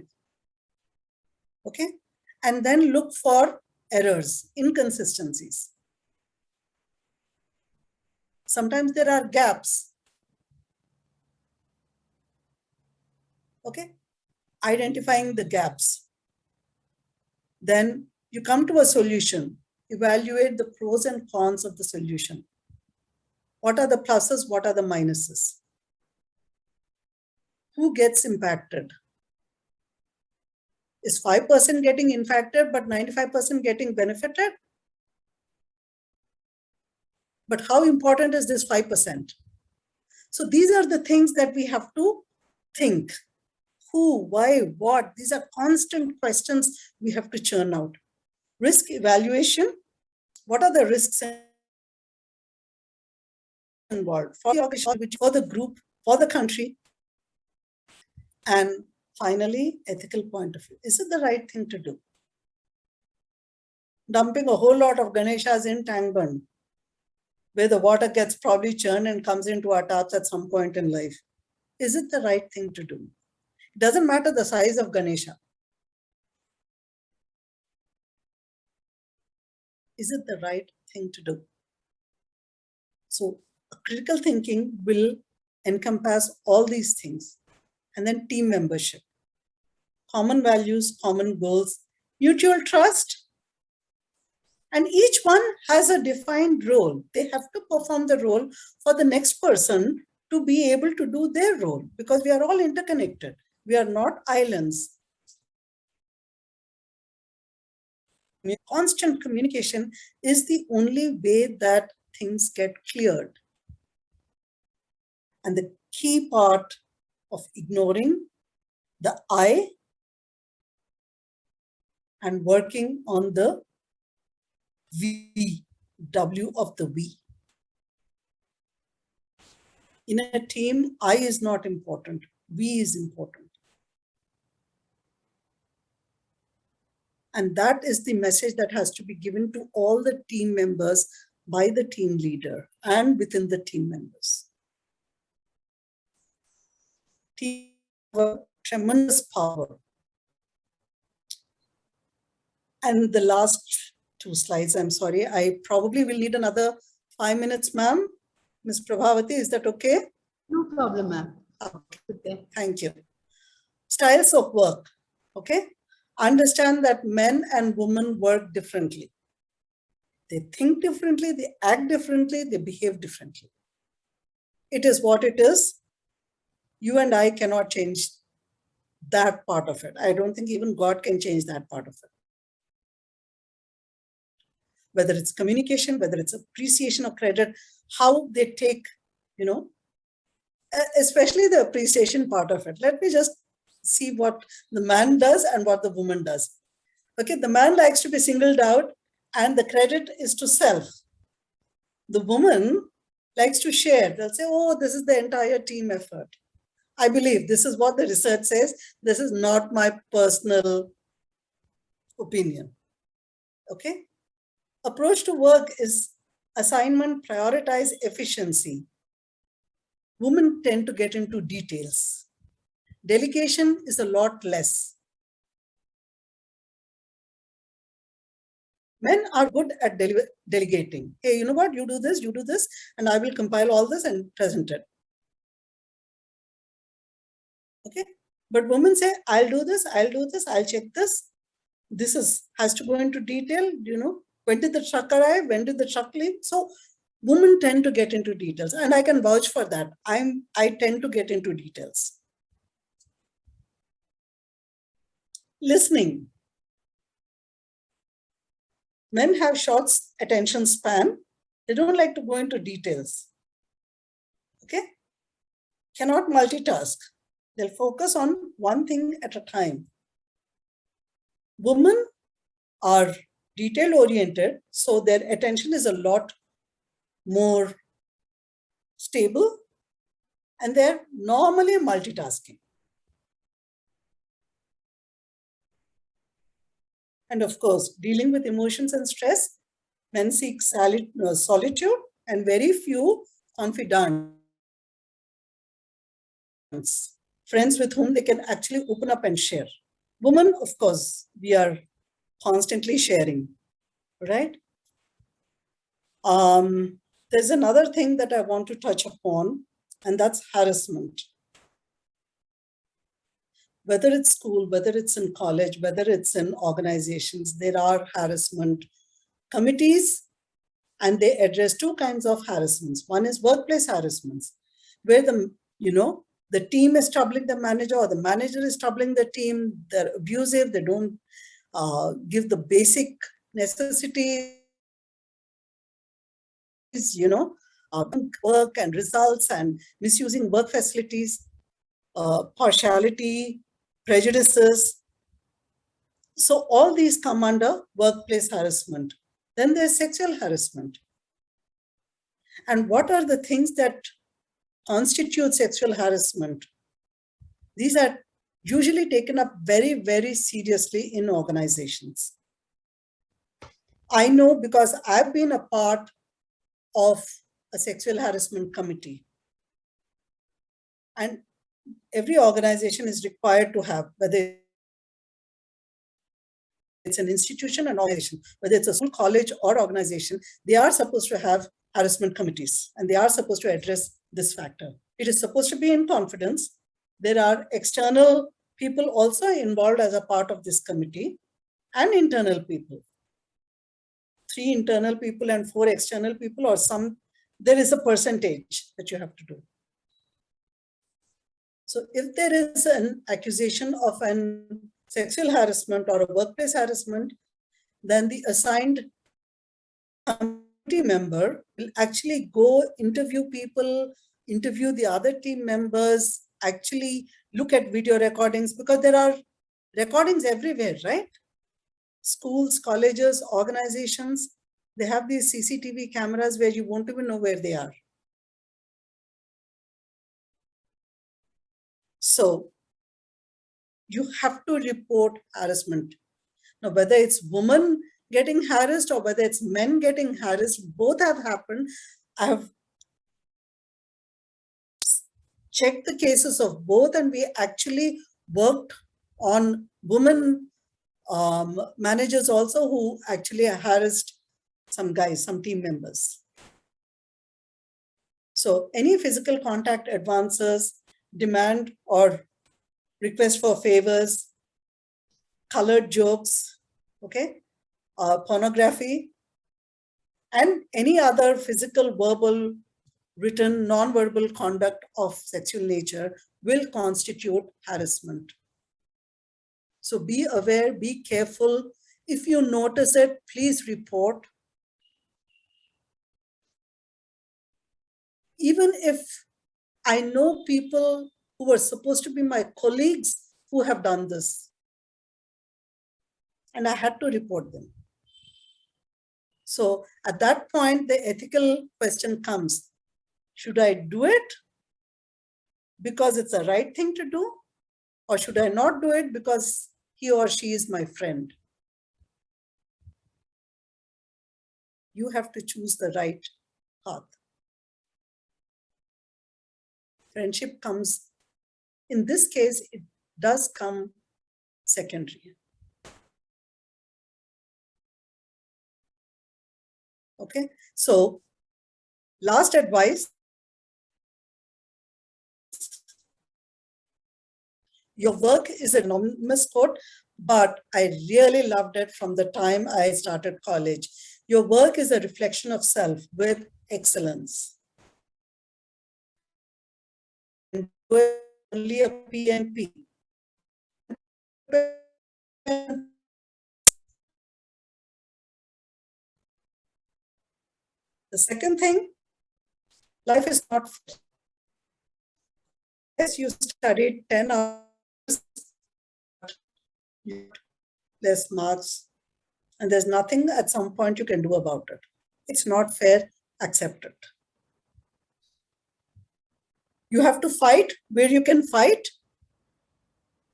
Okay. And then look for errors, inconsistencies. Sometimes there are gaps. Okay. Identifying the gaps. Then you come to a solution. Evaluate the pros and cons of the solution. What are the pluses? What are the minuses? Who gets impacted? Is 5% getting impacted, but 95% getting benefited? But how important is this 5%? So these are the things that we have to think. Who, why, what? These are constant questions we have to churn out. Risk evaluation. What are the risks involved for the organization, for the group, for the country? And finally, ethical point of view. Is it the right thing to do? Dumping a whole lot of Ganeshas in Tangbund, where the water gets probably churned and comes into our taps at some point in life. Is it the right thing to do? It doesn't matter the size of Ganesha. Is it the right thing to do? So critical thinking will encompass all these things. And then team membership, common values, common goals, mutual trust. And each one has a defined role. They have to perform the role for the next person to be able to do their role, because we are all interconnected. We are not islands. Constant communication is the only way that things get cleared. And the key part of ignoring the I and working on the we, W of the we. In a team, I is not important, we is important. And that is the message that has to be given to all the team members by the team leader and within the team members. Team have tremendous power. And the last 2 slides, I'm sorry, I probably will need another 5 minutes, ma'am. Ms. Prabhavati, is that okay? No problem, ma'am. Okay. Thank you. styles of work, okay? Understand that men and women work differently. They think differently, they act differently, they behave differently. It is what it is. You and I cannot change that part of it. I don't think even God can change that part of it. Whether it's communication, whether it's appreciation of credit, how they take, especially the appreciation part of it. Let me just see what the man does and what the woman does. Okay, the man likes to be singled out and the credit is to self. The woman likes to share. They'll say, oh, this is the entire team effort. I believe this is what the research says. This is not my personal opinion. Okay. Approach to work is assignment, prioritize efficiency. Women tend to get into details. Delegation is a lot less. Men are good at delegating. Hey, you know what? You do this, and I will compile all this and present it. Okay. But women say, I'll do this, I'll check this. This has to go into detail, when did the truck arrive? When did the truck leave? So women tend to get into details, and I can vouch for that. I tend to get into details. Listening. Men have short attention span. They don't like to go into details. Okay? Cannot multitask. They'll focus on one thing at a time. Women are detail-oriented, so their attention is a lot more stable, and they're normally multitasking. And of course, dealing with emotions and stress, men seek solitude and very few confidants, friends with whom they can actually open up and share. Women, of course, we are constantly sharing, right? There's another thing that I want to touch upon, and that's harassment. Whether it's school, whether it's in college, whether it's in organizations, there are harassment committees, and they address two kinds of harassments. One is workplace harassments, where the team is troubling the manager, or the manager is troubling the team. They're abusive. They don't give the basic necessities, work and results, and misusing work facilities, partiality, prejudices. So all these come under workplace harassment. Then there's sexual harassment. And what are the things that constitute sexual harassment? These are usually taken up very, very seriously in organizations. I know because I've been a part of a sexual harassment committee. And every organization is required to have, whether it's an institution, an organization, whether it's a school, college, or organization, they are supposed to have harassment committees, and they are supposed to address this factor. It is supposed to be in confidence. There are external people also involved as a part of this committee, and internal people. 3 internal people and 4 external people, or there is a percentage that you have to do. So if there is an accusation of an sexual harassment or a workplace harassment, then the assigned committee member will actually go interview people, interview the other team members, actually look at video recordings, because there are recordings everywhere, right? Schools, colleges, organizations, they have these CCTV cameras where you won't even know where they are. So you have to report harassment. Now, whether it's women getting harassed or whether it's men getting harassed, both have happened. I have checked the cases of both, and we actually worked on women managers also who actually harassed some guys, some team members. So any physical contact advances, demand or request for favors, colored jokes, okay, pornography, and any other physical, verbal, written, non-verbal conduct of sexual nature will constitute harassment. So be aware, be careful. If you notice it, please report. Even if I know people who were supposed to be my colleagues who have done this, and I had to report them. So at that point, the ethical question comes, should I do it because it's the right thing to do? Or should I not do it because he or she is my friend? You have to choose the right path. Friendship comes, in this case, it does come secondary. Okay, so last advice. Your work is an anonymous quote, but I really loved it from the time I started college. Your work is a reflection of self with excellence. Only a PNP. The second thing, life is not fair. Yes, you studied 10 hours, less marks, and there's nothing at some point you can do about it. It's not fair, accept it. You have to fight where you can fight.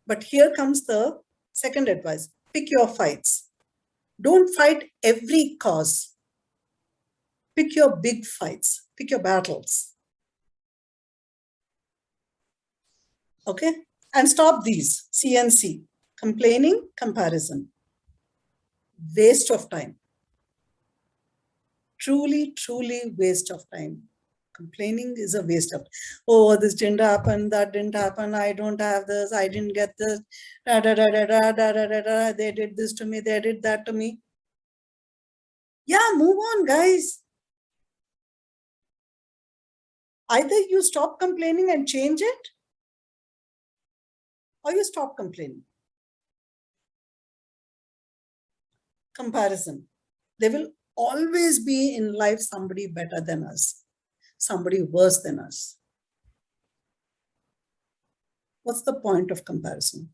But here comes the second advice. Pick your fights. Don't fight every cause. Pick your big fights. Pick your battles. Okay? And stop these. CNC. Complaining, comparison. Waste of time. Truly, truly waste of time. Complaining is a waste of, oh, this didn't happen, that didn't happen, I don't have this, I didn't get this, da, da, da, da, da, da, da, da, da, they did this to me, they did that to me. Yeah, move on, guys. Either you stop complaining and change it, or you stop complaining. Comparison. There will always be in life somebody better than us, somebody worse than us. What's the point of comparison?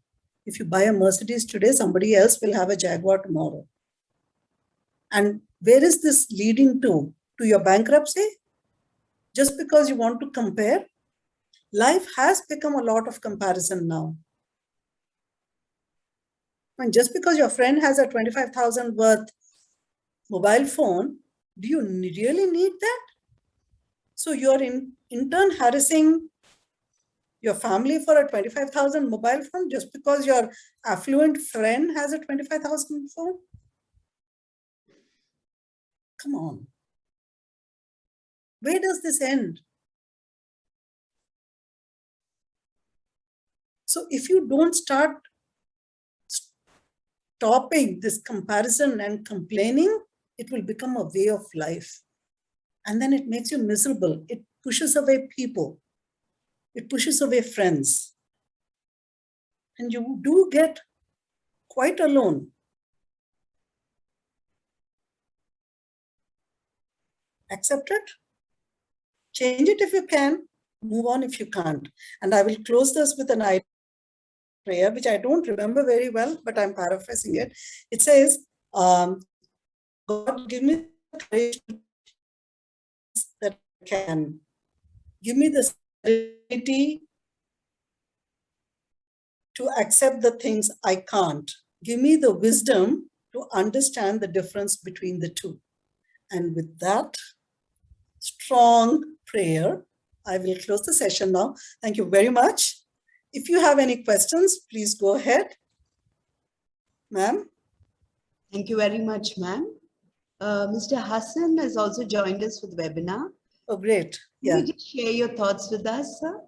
If you buy a Mercedes today, somebody else will have a Jaguar tomorrow. And where is this leading to? To your bankruptcy? Just because you want to compare? Life has become a lot of comparison now. And just because your friend has a 25,000 worth mobile phone, do you really need that? So you're in turn harassing your family for a 25,000 mobile phone just because your affluent friend has a 25,000 phone? Come on. Where does this end? So if you don't start stopping this comparison and complaining, it will become a way of life. And then it makes you miserable. It pushes away people. It pushes away friends. And you do get quite alone. Accept it. Change it if you can. Move on if you can't. And I will close this with an prayer, which I don't remember very well, but I'm paraphrasing it. It says, God, give me the courage that I can. Give me the ability to accept the things I can't. Give me the wisdom to understand the difference between the two. And with that strong prayer, I will close the session now. Thank you very much. If you have any questions, please go ahead. Ma'am. Thank you very much, ma'am. Mr. Hassan has also joined us for the webinar. Oh, great. Yeah. Can you just share your thoughts with us, sir?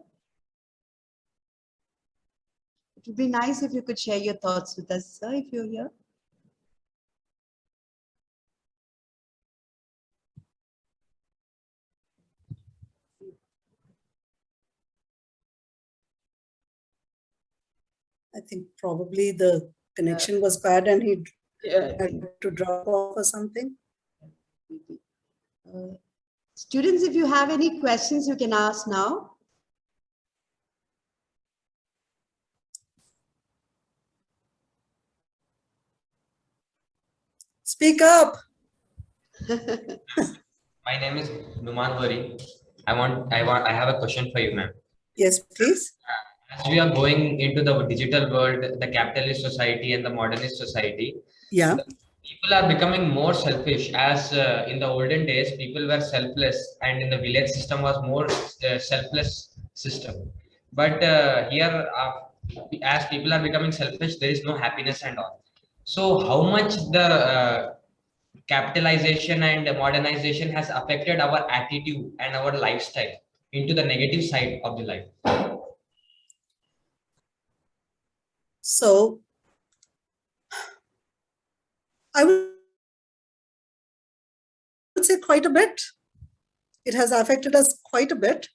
It would be nice if you could share your thoughts with us, sir, if you're here. I think probably the connection was bad and he Yeah. had to drop off or something. Students, if you have any questions, you can ask now. Speak up. My name is 𝗙𝗵𝘁. I have a question for you, ma'am. Yes, please. As we are going into the digital world, the capitalist society and the modernist society, Yeah. people are becoming more selfish. As in the olden days, people were selfless, and in the village system was more selfless system. But here, as people are becoming selfish, there is no happiness and all. So, how much the capitalization and modernization has affected our attitude and our lifestyle into the negative side of the life? So I would say quite a bit. It has affected us quite a bit.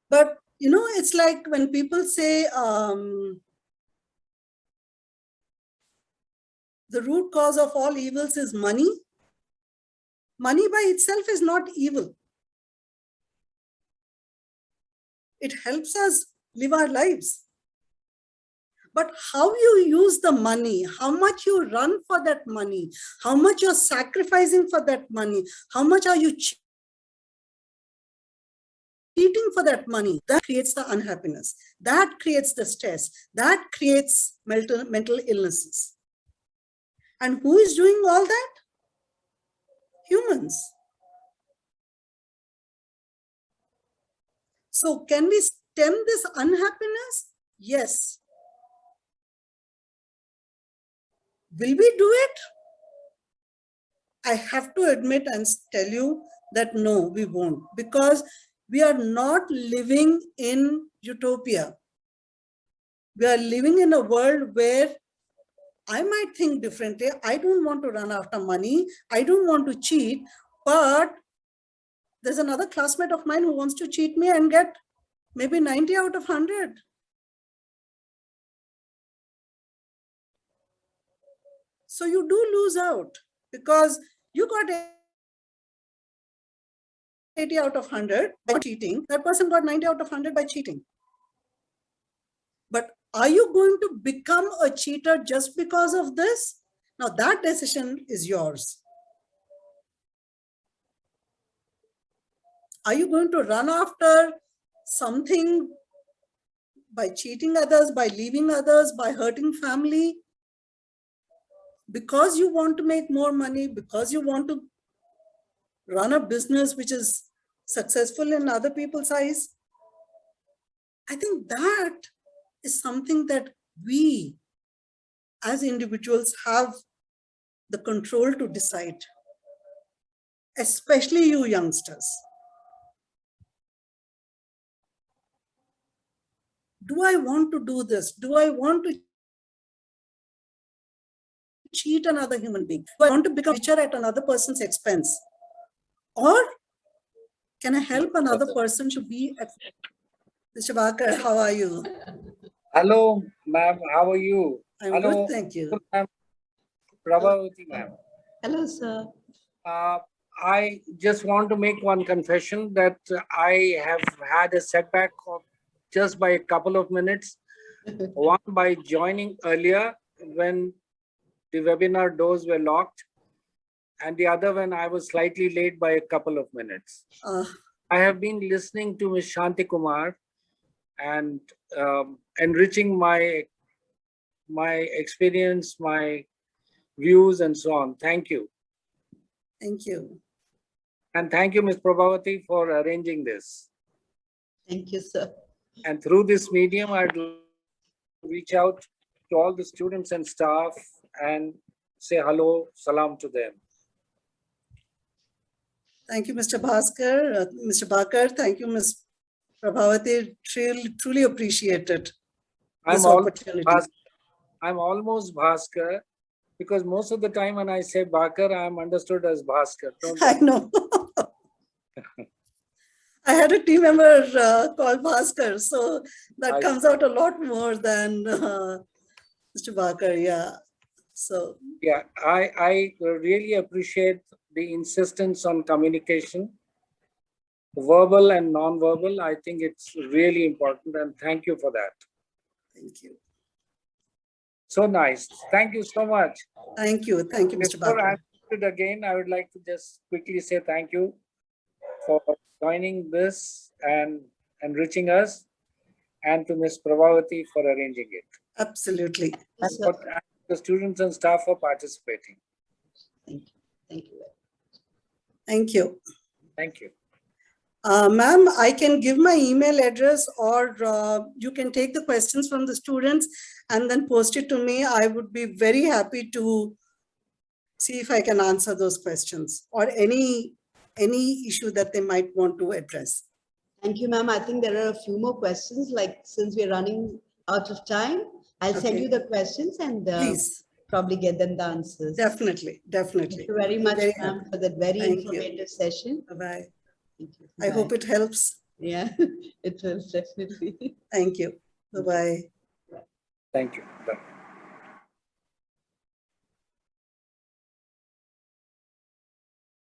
But, you know, it's like when people say the root cause of all evils is money. Money by itself is not evil. It helps us live our lives. But how you use the money, how much you run for that money, how much you're sacrificing for that money, how much are you cheating for that money, that creates the unhappiness, that creates the stress, that creates mental illnesses. And who is doing all that? Humans. So can we stem this unhappiness? Yes. Will we do it? I have to admit and tell you that no, we won't, because we are not living in utopia. We are living in a world where I might think differently. I don't want to run after money. I don't want to cheat, but there's another classmate of mine who wants to cheat me and get maybe 90 out of 100. So you do lose out because you got 80 out of 100 by cheating. That person got 90 out of 100 by cheating. But are you going to become a cheater just because of this? Now that decision is yours. Are you going to run after something by cheating others, by leaving others, by hurting family? Because you want to make more money, because you want to run a business which is successful in other people's eyes? I think that is something that we as individuals have the control to decide, especially you youngsters. Do I want to do this? Do I want to cheat another human being? Do I want to become richer at another person's expense? Or can I help another person to be at... Mr. Bakar, how are you? Hello, ma'am. How are you? I'm Hello, good, thank you. 𝗙𝗵𝘁𝗵, ma'am. Hello, sir. I just want to make one confession that I have had a setback of just by a couple of minutes. One by joining earlier when the webinar doors were locked, and the other when I was slightly late by a couple of minutes. I have been listening to Ms Shanti Kumar and enriching my experience, my views and so on. Thank you. Thank you. And thank you, Ms 𝗙𝗵𝘁, for arranging this. Thank you, sir. And through this medium, I'd reach out to all the students and staff and say hello, salam to them. Thank you, Mr. Bhaskar. Mr. Bakar, thank you, Ms. 𝗙𝗵𝘁. Truly appreciate it. this opportunity. I'm almost Bhaskar, because most of the time when I say Bhaskar, I am understood as Bhaskar. I know. I had a team member called Bhaskar, so that comes out a lot more than Mr. Bhaskar, yeah. So yeah, I really appreciate the insistence on communication, verbal and non-verbal. I think it's really important, and thank you for that. thank you. So nice. Thank you so much. Thank you. Thank you, Mr. Before I Bhaskar. do it again, I would like to just quickly say thank you for joining this and enriching us, and to Ms. Prabhavati for arranging it. Absolutely. Yes, And the students and staff for participating. Thank you. Thank you. Thank you. Thank you. Ma'am, I can give my email address, or you can take the questions from the students and then post it to me. I would be very happy to see if I can answer those questions or any issue that they might want to address. Thank you, ma'am. I think there are a few more questions. Like, since we're running out of time, I'll send Okay. you the questions and Please, probably get them the answers. definitely, definitely. Thank you very much, Very ma'am, happy. for that very Thank you. informative session. Bye-bye. Thank you. I hope it helps. Yeah, it will definitely. Thank you. Bye-bye. Thank you. Bye.